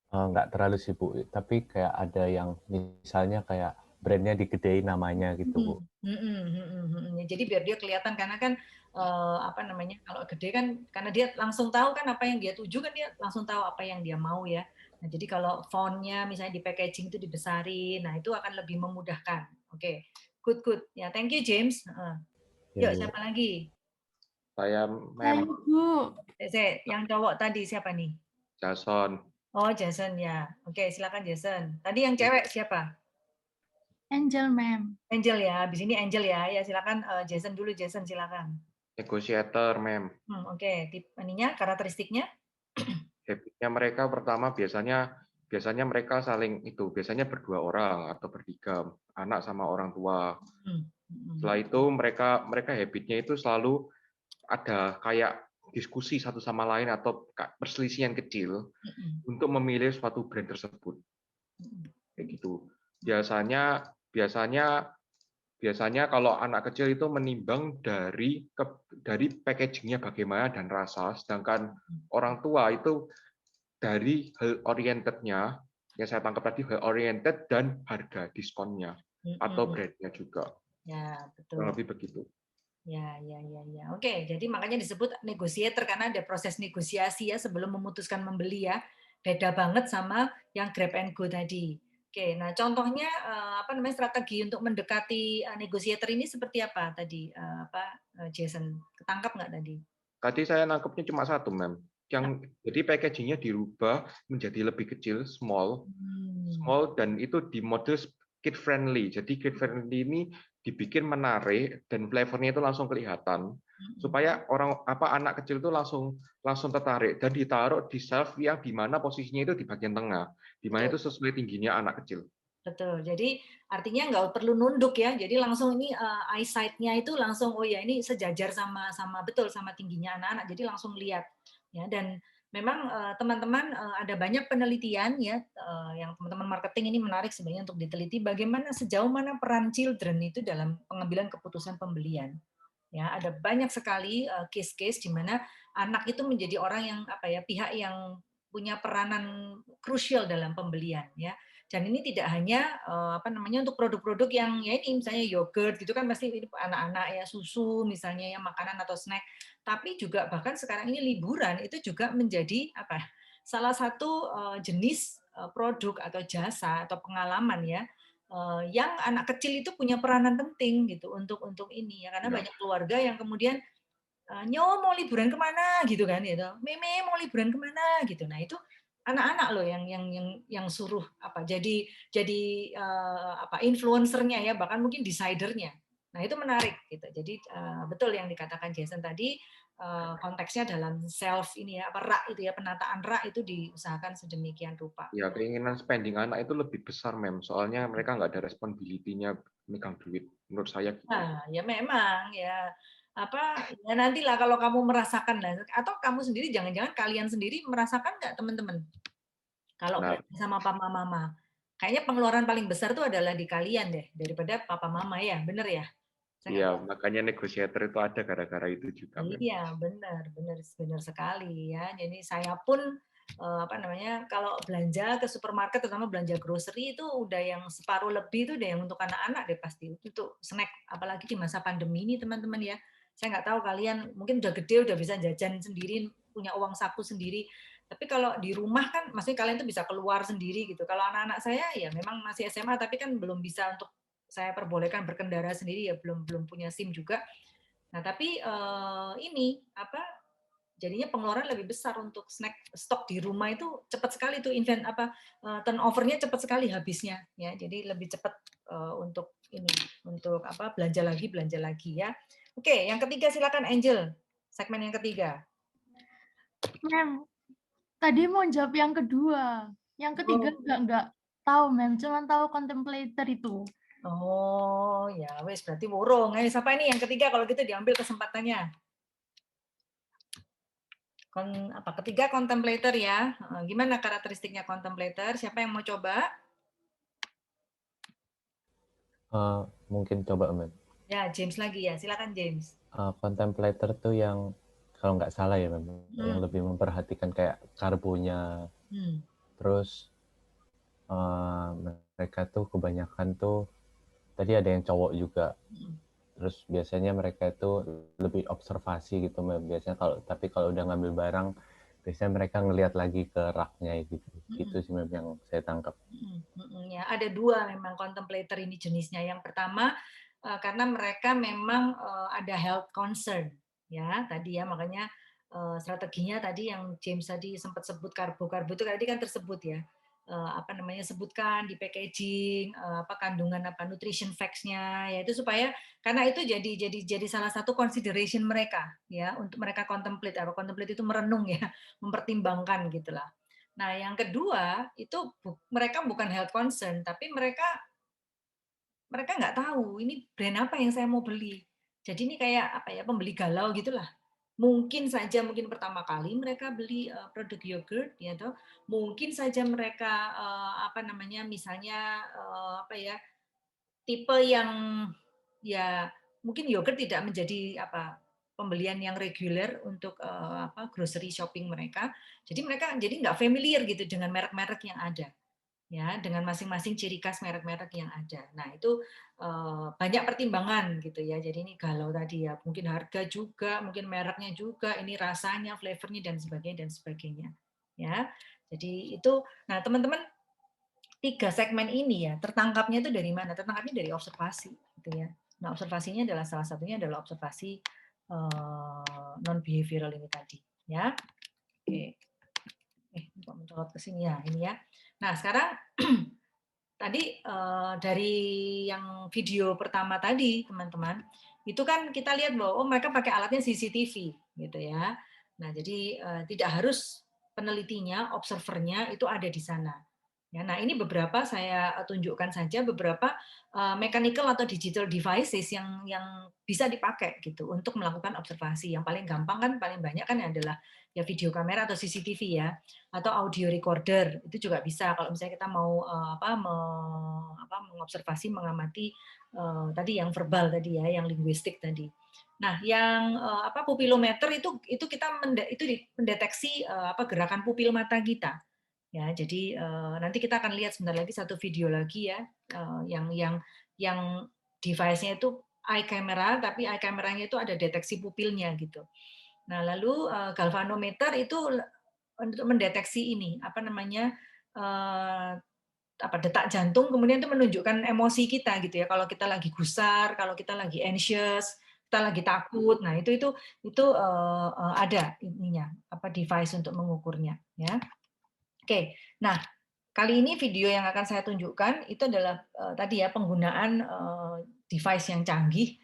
Nggak terlalu sih, Bu. Tapi kayak ada yang misalnya kayak brandnya digedein namanya gitu, Bu. Jadi biar dia kelihatan karena kan kalau gede kan karena dia langsung tahu kan apa yang dia tuju kan dia langsung tahu apa yang dia mau ya. Nah, jadi kalau fontnya misalnya di packaging itu dibesarin, nah itu akan lebih memudahkan. Oke, good. Ya, thank you James. Ya, Yuk, Bu. siapa lagi? Saya Mem Yang cowok tadi siapa nih? Jason. Oh, Jason ya. Oke, silakan Jason. Tadi yang cewek siapa? Angel, ma'am. Angel ya. Habis ini Angel ya. Ya, silakan Jason dulu. Jason silakan. Negotiator, Mem. Oke, ininya karakteristiknya? Habitnya mereka pertama biasanya mereka biasanya berdua orang atau bertiga, anak sama orang tua. Setelah itu mereka habitnya itu selalu ada kayak diskusi satu sama lain atau perselisihan kecil untuk memilih suatu brand tersebut. Kayak gitu. Biasanya kalau anak kecil itu menimbang dari packagingnya bagaimana dan rasa, sedangkan orang tua itu dari hal oriented-nya, yang saya tangkap tadi hal oriented dan harga diskonnya atau brandnya juga. Ya, betul. Lebih begitu. Ya. Oke, jadi makanya disebut negotiator karena ada proses negosiasi ya sebelum memutuskan membeli ya. Beda banget sama yang grab and go tadi. Oke, nah contohnya strategi untuk mendekati negotiator ini seperti apa tadi Jason? Ketangkap nggak tadi? Tadi saya nangkepnya cuma satu, Mem. Jadi packagingnya dirubah menjadi lebih kecil, small, dan itu di mode kid friendly. Jadi kid friendly ini dibikin menarik dan flavornya itu langsung kelihatan supaya anak kecil itu langsung tertarik dan ditaruh di shelf yang di mana posisinya itu di bagian tengah, di mana itu sesuai tingginya anak kecil. Betul. Jadi artinya nggak perlu nunduk ya. Jadi langsung ini eyesight-nya itu langsung ini sejajar sama betul sama tingginya anak-anak. Jadi langsung lihat ya. Dan memang teman-teman ada banyak penelitian ya yang teman-teman marketing ini menarik sebenarnya untuk diteliti bagaimana sejauh mana peran children itu dalam pengambilan keputusan pembelian. Ya, ada banyak sekali case-case di mana anak itu menjadi orang yang pihak yang punya peranan krusial dalam pembelian ya. Dan ini tidak hanya untuk produk-produk yang ya ini misalnya yogurt gitu kan pasti anak-anak ya susu misalnya ya makanan atau snack, tapi juga bahkan sekarang ini liburan itu juga menjadi salah satu jenis produk atau jasa atau pengalaman ya yang anak kecil itu punya peranan penting gitu untuk ini ya karena banyak keluarga yang kemudian nyo mau liburan kemana gitu kan gitu, meme mau liburan kemana gitu, nah itu anak-anak loh yang suruh jadi influencernya ya bahkan mungkin decidernya. Nah itu menarik gitu. Jadi betul yang dikatakan Jason tadi konteksnya dalam self ini ya rak itu ya penataan rak itu diusahakan sedemikian rupa. Ya keinginan spending anak itu lebih besar soalnya mereka nggak ada responsibility-nya megang duit menurut saya. Gitu. Nah ya memang ya nantilah kalau kamu merasakan atau kamu sendiri jangan-jangan kalian sendiri merasakan nggak teman-teman kalau sama papa mama kayaknya pengeluaran paling besar itu adalah di kalian deh daripada papa mama ya bener ya. Iya makanya negotiator itu ada gara-gara itu juga. Iya benar sekali ya. Jadi saya pun kalau belanja ke supermarket terutama belanja grocery itu udah yang separuh lebih itu udah yang untuk anak-anak deh pasti untuk snack apalagi di masa pandemi ini teman-teman ya. Saya nggak tahu kalian mungkin udah gede udah bisa jajan sendiri punya uang saku sendiri. Tapi kalau di rumah kan maksudnya kalian tuh bisa keluar sendiri gitu. Kalau anak-anak saya ya memang masih SMA tapi kan belum bisa untuk saya perbolehkan berkendara sendiri ya belum punya SIM juga. Nah, tapi ini jadinya pengeluaran lebih besar untuk snack stok di rumah itu cepat sekali tuh turnover-nya cepat sekali habisnya ya. Jadi lebih cepat untuk belanja lagi ya. Oke, yang ketiga silakan Angel. Segmen yang ketiga. Mem, tadi mau jawab yang kedua. Yang ketiga enggak tahu, Mem. Cuman tahu contemplator itu. Oh, ya wes berarti burung. Siapa ini yang ketiga kalau gitu diambil kesempatannya. Ketiga contemplator ya. Gimana karakteristiknya contemplator? Siapa yang mau coba? Mungkin coba, Mem. Ya, James lagi ya. Silakan James. Contemplator tuh yang kalau nggak salah ya, Mem, yang lebih memperhatikan kayak karbonya. Terus mereka tuh kebanyakan tuh tadi ada yang cowok juga. Terus biasanya mereka itu lebih observasi gitu, biasanya kalau udah ngambil barang biasanya mereka ngelihat lagi ke raknya gitu. Itu sih memang yang saya tangkap. Ya, ada dua memang contemplator ini jenisnya. Yang pertama karena mereka memang ada health concern ya tadi ya, makanya strateginya tadi yang James tadi sempat sebut karbo itu tadi kan tersebut ya. Sebutkan di packaging kandungan nutrition facts-nya ya, itu supaya karena itu jadi salah satu consideration mereka ya untuk mereka contemplate itu merenung ya, mempertimbangkan gitulah. Nah, yang kedua itu mereka bukan health concern tapi mereka nggak tahu ini brand apa yang saya mau beli. Jadi ini kayak pembeli galau gitulah. Mungkin pertama kali mereka beli produk yogurt ya toh. Mungkin saja mereka misalnya tipe yang ya mungkin yogurt tidak menjadi pembelian yang reguler untuk grocery shopping mereka. Jadi mereka nggak familiar gitu dengan merek-merek yang ada. Ya, dengan masing-masing ciri khas merek-merek yang ada. Nah, itu banyak pertimbangan gitu ya. Jadi ini galau tadi ya, mungkin harga juga, mungkin mereknya juga, ini rasanya, flavornya dan sebagainya. Ya. Jadi itu nah teman-teman 3 segmen ini ya, tertangkapnya itu dari mana? Tertangkapnya dari observasi gitu ya. Nah, observasinya adalah salah satunya adalah observasi non behavioral ini tadi, ya. Oke. Kok mencolot ke sini ya, ini ya. Nah, sekarang tadi dari yang video pertama tadi, teman-teman, itu kan kita lihat bahwa mereka pakai alatnya CCTV, gitu ya. Nah, jadi tidak harus penelitinya, observernya itu ada di sana. Ya, nah, ini beberapa saya tunjukkan saja beberapa mechanical atau digital devices yang bisa dipakai gitu untuk melakukan observasi. Yang paling gampang kan, paling banyak kan adalah ya video kamera atau CCTV ya, atau audio recorder itu juga bisa kalau misalnya kita mau mengobservasi, mengamati tadi yang verbal tadi ya, yang linguistik tadi. Nah, yang pupilometer itu kita mendeteksi gerakan pupil mata kita. Ya, jadi nanti kita akan lihat sebentar lagi satu video lagi ya, yang device-nya itu eye camera, tapi eye camera-nya itu ada deteksi pupilnya gitu. Nah, lalu galvanometer itu untuk mendeteksi ini detak jantung, kemudian itu menunjukkan emosi kita gitu ya. Kalau kita lagi gusar, kalau kita lagi anxious, kita lagi takut. Nah, itu ada ininya device untuk mengukurnya ya. Oke. Nah, kali ini video yang akan saya tunjukkan itu adalah tadi ya penggunaan device yang canggih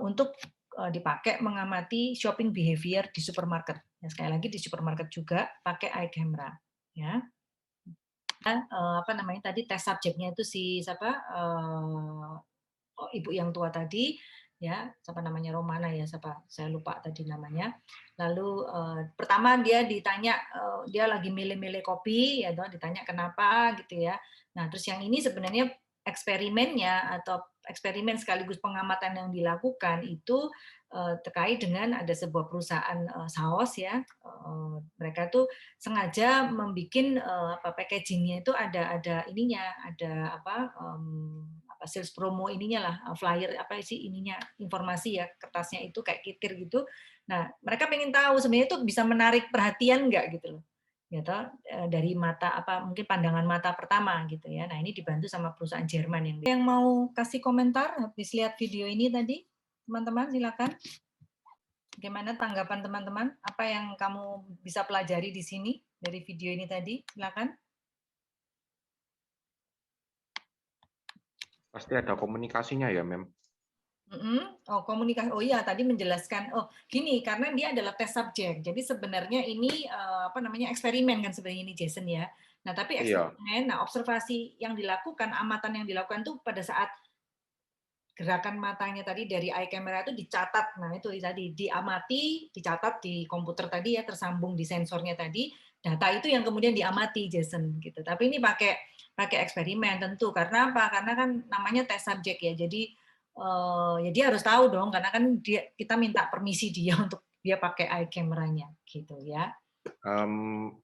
untuk dipakai mengamati shopping behavior di supermarket. Ya, sekali lagi di supermarket juga pakai eye camera. Ya. Tadi tes subjeknya itu si ibu yang tua tadi. Ya, siapa namanya, Romana ya, saya lupa tadi namanya. Lalu pertama dia ditanya, dia lagi milih-milih kopi ya, ditanya kenapa gitu ya. Nah, terus yang ini sebenarnya eksperimennya atau eksperimen sekaligus pengamatan yang dilakukan itu terkait dengan ada sebuah perusahaan saus ya, mereka tuh sengaja membuat packagingnya itu ada ininya, ada sales promo ininya lah, flyer ininya, informasi ya, kertasnya itu kayak kitir gitu. Nah, mereka pengen tahu sebenarnya itu bisa menarik perhatian nggak gitu loh, gitu, dari mata mungkin pandangan mata pertama gitu ya. Nah, ini dibantu sama perusahaan Jerman yang mau kasih komentar habis lihat video ini tadi, teman-teman silakan. Bagaimana tanggapan teman-teman? Apa yang kamu bisa pelajari di sini dari video ini tadi? Silakan. Pasti ada komunikasinya ya, Mem. Oh, komunikasi. Oh iya, tadi menjelaskan. Oh, gini, karena dia adalah tes subjek. Jadi sebenarnya ini apa namanya eksperimen kan sebenarnya ini Jason ya. Nah, tapi Iya. eksperimen, nah observasi yang dilakukan, amatan yang dilakukan tuh pada saat gerakan matanya tadi dari eye camera itu dicatat. Nah, itu tadi diamati, dicatat di komputer tadi ya, tersambung di sensornya tadi. Data itu yang kemudian diamati Jason gitu. Tapi ini pakai eksperimen tentu. Karena apa? Karena kan namanya tes subjek ya. Jadi ya dia harus tahu dong karena kan kita minta permisi dia untuk dia pakai eye camera-nya gitu ya.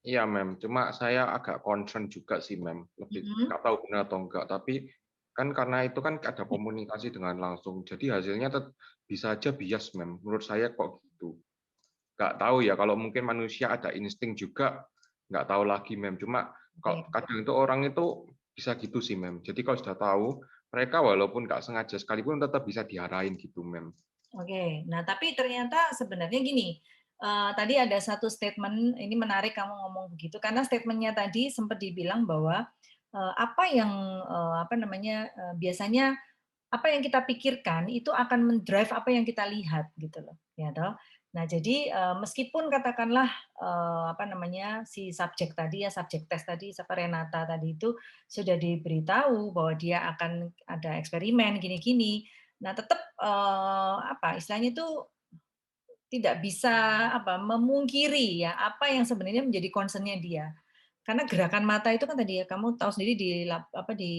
Iya, Mem. Cuma saya agak concern juga sih, Mem. Lebih nggak tahu benar atau enggak. Tapi kan karena itu kan ada komunikasi dengan langsung. Jadi hasilnya bisa aja bias, Mem. Menurut saya kok gitu. Nggak tahu ya. Kalau mungkin manusia ada insting juga, nggak tahu lagi, Mem. Cuma kalau kadang itu orang itu bisa gitu sih, Mem. Jadi kalau sudah tahu, mereka walaupun nggak sengaja sekalipun tetap bisa diarahin gitu, Mem. Oke, nah tapi ternyata sebenarnya gini, tadi ada satu statement, ini menarik kamu ngomong begitu, karena statementnya tadi sempat dibilang bahwa apa yang apa namanya biasanya apa yang kita pikirkan itu akan mendrive apa yang kita lihat gitu loh, ya toh. Nah jadi meskipun katakanlah apa namanya si subjek tadi ya subjek tes tadi, siapa Renata tadi itu sudah diberitahu bahwa dia akan ada eksperimen gini-gini. Nah, tetap apa istilahnya itu tidak bisa apa memungkiri ya apa yang sebenarnya menjadi concern-nya dia. Karena gerakan mata itu kan tadi ya kamu tahu sendiri di apa di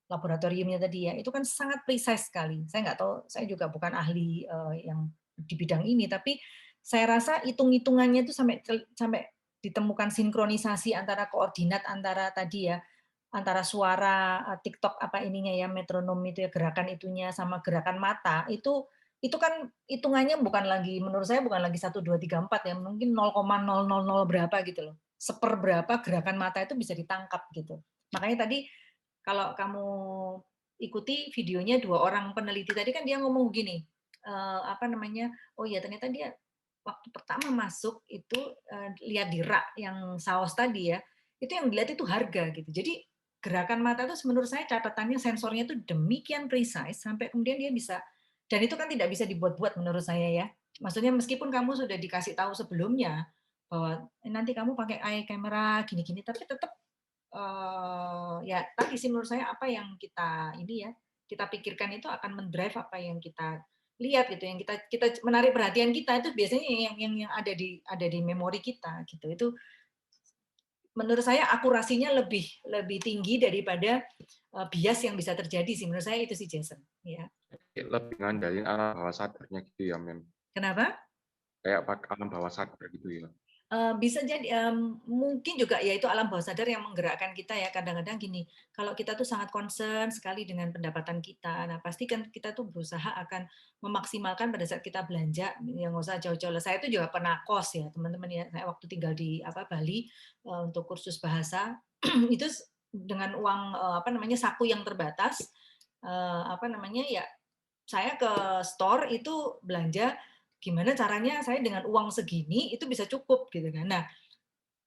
laboratoriumnya tadi ya, itu kan sangat precise sekali. Saya nggak tahu, saya juga bukan ahli yang di bidang ini, tapi saya rasa hitung-hitungannya itu sampai sampai ditemukan sinkronisasi antara koordinat antara tadi ya antara suara TikTok apa ininya ya metronom itu ya gerakan itunya sama gerakan mata itu kan hitungannya bukan lagi menurut saya bukan lagi 1 2 3 4 ya mungkin 0,000 berapa gitu loh. Seperberapa gerakan mata itu bisa ditangkap gitu. Makanya tadi kalau kamu ikuti videonya 2 orang peneliti tadi kan dia ngomong gini, apa namanya? Oh ya ternyata dia waktu pertama masuk itu lihat di rak yang saus tadi ya, itu yang dilihat itu harga gitu. Jadi gerakan mata itu menurut saya catatannya sensornya itu demikian precise sampai kemudian dia bisa dan itu kan tidak bisa dibuat-buat menurut saya ya. Maksudnya meskipun kamu sudah dikasih tahu sebelumnya bahwa nanti kamu pakai eye camera gini-gini tapi tetap ya tadi sih menurut saya apa yang kita ini ya kita pikirkan itu akan mendrive apa yang kita lihat gitu yang kita menarik perhatian kita itu biasanya yang ada di memori kita gitu itu menurut saya akurasinya lebih tinggi daripada bias yang bisa terjadi sih menurut saya itu sih Jason ya. Lebih ngandalin alam bawah sadarnya gitu ya, Mem. Kenapa? Kayak alam bawah sadar gitu ya. Bisa jadi mungkin juga ya itu alam bawah sadar yang menggerakkan kita ya kadang-kadang gini kalau kita tuh sangat concern sekali dengan pendapatan kita nah pasti kan kita tuh berusaha akan memaksimalkan pada saat kita belanja yang nggak usah jauh-jauh saya itu juga pernah kos ya teman-teman ya saya waktu tinggal di Bali untuk kursus bahasa itu dengan uang apa namanya saku yang terbatas apa namanya ya saya ke store itu belanja gimana caranya saya dengan uang segini itu bisa cukup gitu kan. Nah,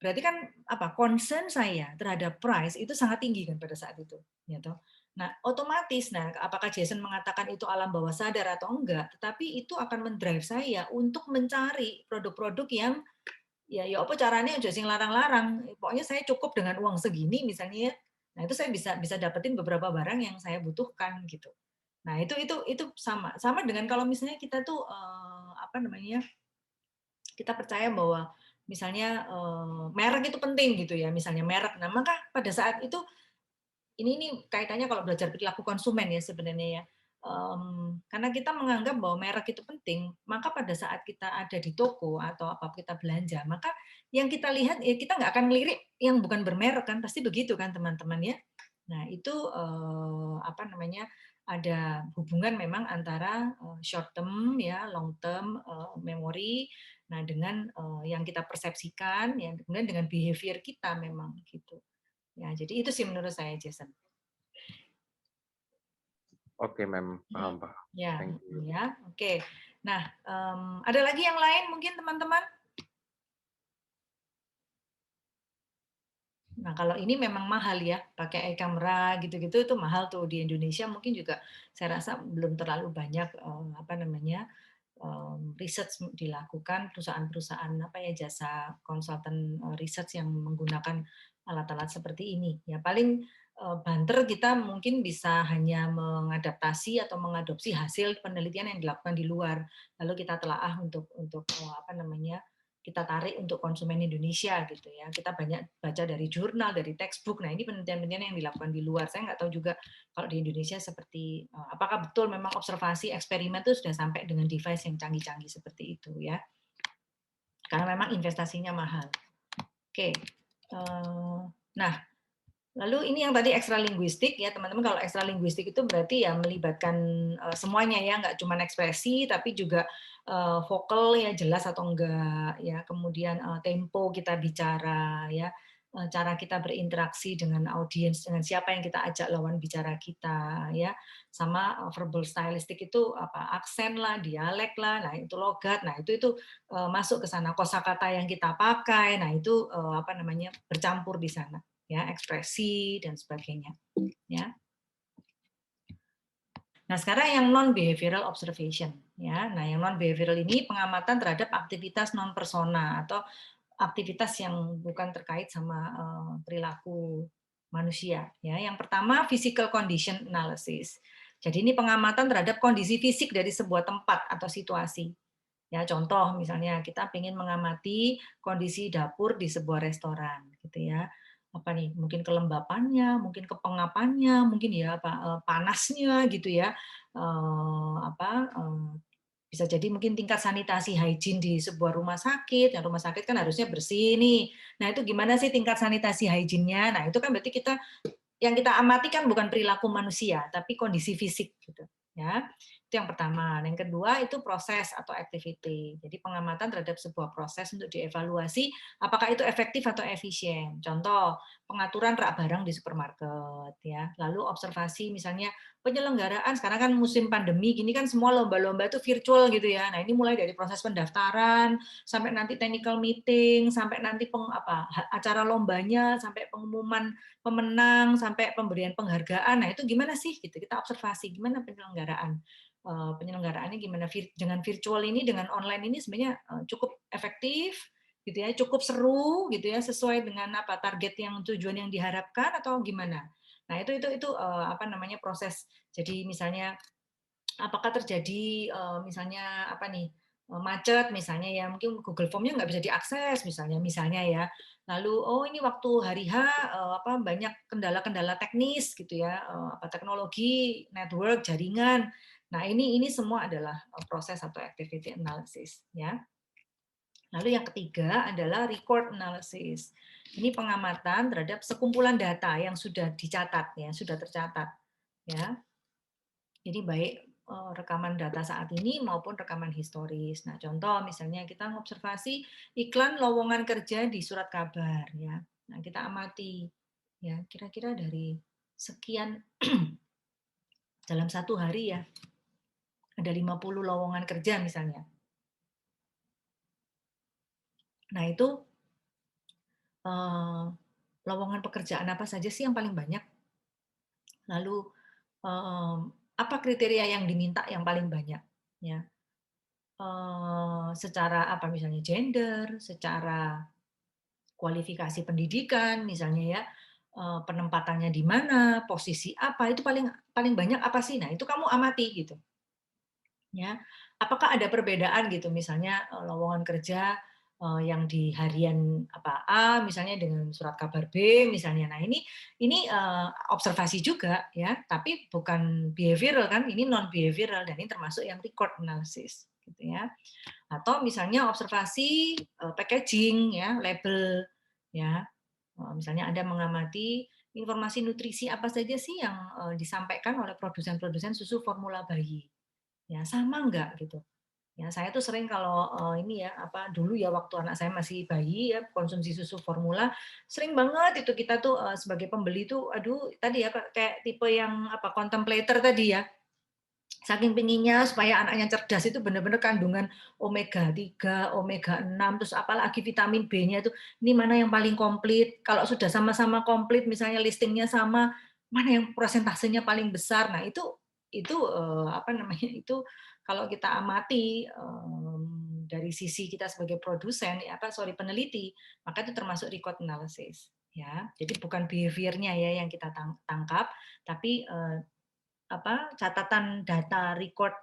berarti kan apa concern saya terhadap price itu sangat tinggi kan pada saat itu, ya toh. Nah, otomatis nah apakah Jason mengatakan itu alam bawah sadar atau enggak, tetapi itu akan mendrive saya untuk mencari produk-produk yang ya apa caranya aja sing larang-larang. Pokoknya saya cukup dengan uang segini misalnya ya. Nah, itu saya bisa dapetin beberapa barang yang saya butuhkan gitu. Nah, itu sama dengan kalau misalnya kita tuh apa namanya? Kita percaya bahwa misalnya merek itu penting gitu ya, misalnya merek. Nah, maka pada saat itu ini kaitannya kalau belajar perilaku konsumen ya sebenarnya ya. Karena kita menganggap bahwa merek itu penting, maka pada saat kita ada di toko atau apa kita belanja, maka yang kita lihat ya kita nggak akan melirik yang bukan bermerek kan, pasti begitu kan teman-teman ya. Nah itu apa namanya ada hubungan memang antara short term ya, long term memory, nah dengan yang kita persepsikan, ya kemudian dengan behavior kita memang gitu. Ya, jadi itu sih menurut saya, Jason. Oke, Mem. Paham, Pak. Ya, Thank you. ya, oke. Nah, ada lagi yang lain mungkin teman-teman? Nah, kalau ini memang mahal ya, pakai e-kamera gitu-gitu itu mahal tuh di Indonesia, mungkin juga saya rasa belum terlalu banyak apa namanya research dilakukan perusahaan-perusahaan apa ya jasa konsultan research yang menggunakan alat-alat seperti ini. Ya paling banter kita mungkin bisa hanya mengadaptasi atau mengadopsi hasil penelitian yang dilakukan di luar, lalu kita telaah untuk apa namanya kita tarik untuk konsumen Indonesia gitu ya. Kita banyak baca dari jurnal, dari textbook. Nah ini penelitian-penelitian yang dilakukan di luar. Saya nggak tahu juga kalau di Indonesia seperti apakah betul memang observasi eksperimen itu sudah sampai dengan device yang canggih-canggih seperti itu ya. Karena memang investasinya mahal. Oke. Nah, lalu ini yang tadi ekstra linguistik ya teman-teman. Kalau ekstra linguistik itu berarti ya melibatkan semuanya ya, nggak cuma ekspresi tapi juga vokal ya jelas atau enggak ya, kemudian tempo kita bicara ya, cara kita berinteraksi dengan audiens, dengan siapa yang kita ajak lawan bicara kita ya, sama verbal stylistik itu apa aksen lah, dialek lah, nah itu logat, nah itu masuk ke sana, kosakata yang kita pakai, nah itu apa namanya bercampur di sana ya, ekspresi dan sebagainya ya. Nah, sekarang yang non behavioral observation ya. Nah, yang non behavioral ini pengamatan terhadap aktivitas non persona atau aktivitas yang bukan terkait sama perilaku manusia ya. Yang pertama physical condition analysis. Jadi ini pengamatan terhadap kondisi fisik dari sebuah tempat atau situasi. Ya, contoh misalnya kita ingin mengamati kondisi dapur di sebuah restoran gitu ya. Apa nih? Mungkin kelembapannya, mungkin kepengapannya, mungkin ya apa panasnya gitu ya. Bisa jadi mungkin tingkat sanitasi hygiene di sebuah rumah sakit. Yang rumah sakit kan harusnya bersih nih. Nah, itu gimana sih tingkat sanitasi hygiene-nya? Nah, itu kan berarti yang kita amati kan bukan perilaku manusia, tapi kondisi fisik gitu. Ya, itu yang pertama. Yang kedua itu proses atau activity. Jadi pengamatan terhadap sebuah proses untuk dievaluasi apakah itu efektif atau efisien. Contoh, pengaturan rak barang di supermarket ya. Lalu observasi misalnya penyelenggaraan sekarang kan musim pandemi gini kan semua lomba-lomba itu virtual gitu ya. Nah, ini mulai dari proses pendaftaran sampai nanti technical meeting, sampai nanti acara lombanya, sampai pengumuman pemenang, sampai pemberian penghargaan. Nah, itu gimana sih gitu. Kita observasi gimana penyelenggaraannya gimana dengan virtual ini, dengan online ini sebenarnya cukup efektif gitu ya, cukup seru gitu ya, sesuai dengan apa target yang tujuan yang diharapkan atau gimana. Nah, itu apa namanya proses. Jadi misalnya apakah terjadi misalnya apa nih macet misalnya ya, mungkin Google Form-nya nggak bisa diakses misalnya ya. Lalu ini waktu hari H apa banyak kendala-kendala teknis gitu ya, apa teknologi, network, jaringan. Nah, ini semua adalah proses atau activity analysis ya. Lalu yang ketiga adalah record analysis. Ini pengamatan terhadap sekumpulan data yang sudah dicatat ya, sudah tercatat ya. Jadi baik rekaman data saat ini maupun rekaman historis. Nah, contoh misalnya kita mengobservasi iklan lowongan kerja di surat kabar ya. Nah, kita amati ya, kira-kira dari sekian dalam satu hari ya. Ada 50 lowongan kerja misalnya. Nah, itu lowongan pekerjaan apa saja sih yang paling banyak? Lalu apa kriteria yang diminta yang paling banyak? Ya, secara apa misalnya gender, secara kualifikasi pendidikan misalnya ya, penempatannya di mana, posisi apa, itu paling banyak apa sih? Nah, itu kamu amati gitu. Ya. Apakah ada perbedaan gitu misalnya lowongan kerja yang di harian apa A misalnya dengan surat kabar B misalnya. Nah, ini observasi juga ya, tapi bukan behavioral kan, ini non behavioral dan ini termasuk yang record analysis gitu ya. Atau misalnya observasi packaging ya, label ya. Misalnya Anda mengamati informasi nutrisi apa saja sih yang disampaikan oleh produsen-produsen susu formula bayi. Ya, sama enggak gitu. Ya, saya tuh sering kalau ini ya apa dulu ya waktu anak saya masih bayi ya konsumsi susu formula sering banget itu kita tuh sebagai pembeli tuh aduh tadi ya kayak tipe yang apa contemplator tadi ya. saking pinginnya supaya anaknya cerdas itu benar-benar kandungan omega 3, omega 6, terus apalagi vitamin B-nya itu ini mana yang paling komplit. Kalau sudah sama-sama komplit, misalnya listingnya sama, mana yang prosentasenya paling besar. Nah, itu apa namanya? Itu kalau kita amati dari sisi kita sebagai produsen, peneliti, maka itu termasuk record analysis, ya. Jadi bukan behavior-nya ya yang kita tangkap, tapi catatan data record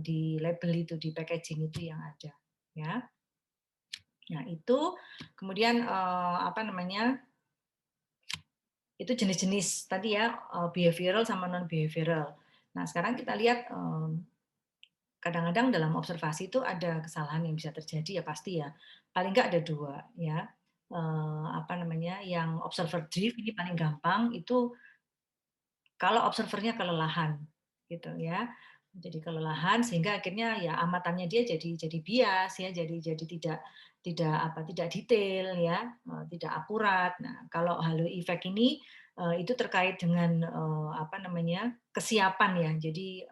di label itu, di packaging itu yang ada, ya. Nah, itu kemudian itu jenis-jenis tadi ya, behavioral sama non behavioral. Nah, sekarang kita lihat kadang-kadang dalam observasi itu ada kesalahan yang bisa terjadi, ya pasti ya. Paling nggak ada 2 ya. Yang observer drift ini paling gampang itu kalau observernya kelelahan gitu ya. Jadi kelelahan sehingga akhirnya ya amatannya dia jadi bias ya, jadi tidak detail ya, tidak akurat. Nah, kalau halo effect ini itu terkait dengan kesiapan ya. Jadi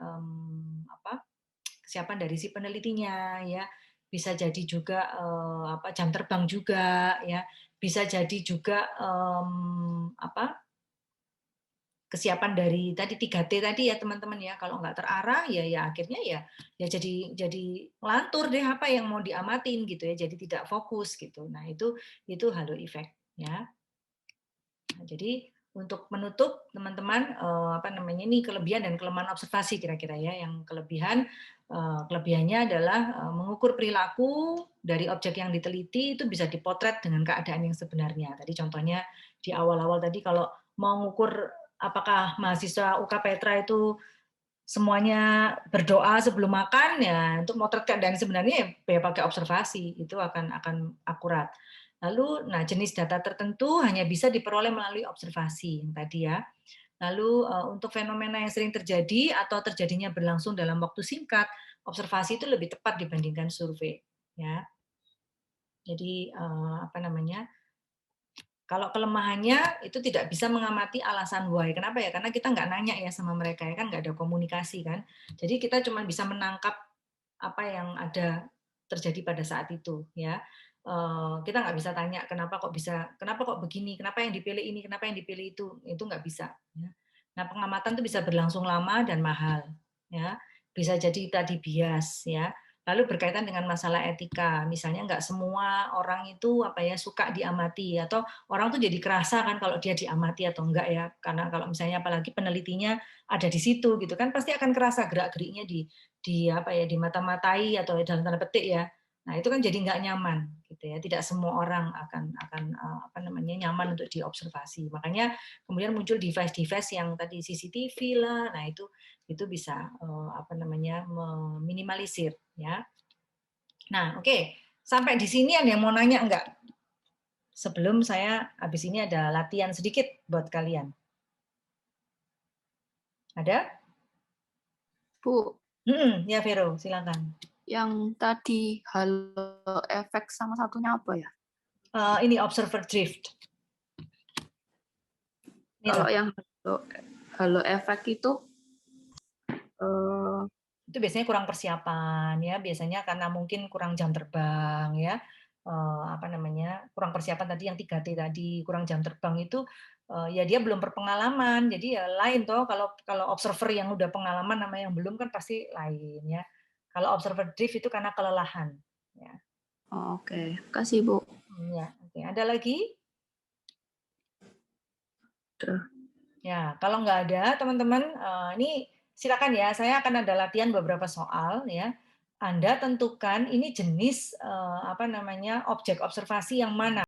kesiapan dari si penelitinya ya. Bisa jadi juga jam terbang juga ya. Bisa jadi juga kesiapan dari tadi 3T tadi ya teman-teman ya. Kalau nggak terarah ya akhirnya ya jadi ngelantur deh apa yang mau diamatin gitu ya, jadi tidak fokus gitu. Nah, itu halo effect ya. Nah, jadi untuk menutup teman-teman ini kelebihan dan kelemahan observasi kira-kira ya. Yang kelebihannya adalah mengukur perilaku dari objek yang diteliti itu bisa dipotret dengan keadaan yang sebenarnya. Tadi contohnya di awal-awal tadi kalau mau mengukur apakah mahasiswa UK Petra itu semuanya berdoa sebelum makan ya, untuk motret keadaan sebenarnya ya pakai observasi itu akan akurat. Lalu jenis data tertentu hanya bisa diperoleh melalui observasi yang tadi ya. Lalu untuk fenomena yang sering terjadi atau terjadinya berlangsung dalam waktu singkat, observasi itu lebih tepat dibandingkan survei ya. Jadi kalau kelemahannya itu tidak bisa mengamati alasan why. Kenapa ya? Karena kita nggak nanya ya sama mereka ya kan, nggak ada komunikasi kan. Jadi kita cuma bisa menangkap apa yang ada terjadi pada saat itu ya. Kita nggak bisa tanya kenapa kok begini, kenapa yang dipilih ini, kenapa yang dipilih itu nggak bisa. Ya. Nah, pengamatan itu bisa berlangsung lama dan mahal ya. Bisa jadi tadi bias ya. Lalu berkaitan dengan masalah etika, misalnya nggak semua orang itu suka diamati, atau orang tuh jadi kerasa kan kalau dia diamati atau enggak ya, karena kalau misalnya apalagi penelitinya ada di situ gitu kan, pasti akan kerasa gerak-geriknya di mata-matai atau dalam tanda petik ya. Nah, itu kan jadi nggak nyaman gitu ya. Tidak semua orang akan nyaman untuk diobservasi. Makanya kemudian muncul device-device yang tadi CCTV lah. Nah, itu bisa meminimalisir ya. Nah, oke. Sampai di sini ada yang mau nanya enggak? Sebelum saya habis ini ada latihan sedikit buat kalian. Ada? Bu, Ya Vero, silakan. yang tadi halo efek sama satunya apa ya? Ini observer drift. Kalau yang halo efek itu biasanya kurang persiapan ya, biasanya karena mungkin kurang jam terbang ya, kurang persiapan tadi yang 3T tadi, kurang jam terbang itu ya dia belum berpengalaman, jadi ya lain toh kalau observer yang udah pengalaman sama yang belum kan pasti lain ya. Kalau observer drift itu karena kelelahan ya. Oke. Kasih Bu. Ya, oke. Ada lagi? Ya, kalau nggak ada teman-teman, ini silakan ya, saya akan ada latihan beberapa soal ya. Anda tentukan ini jenis objek observasi yang mana.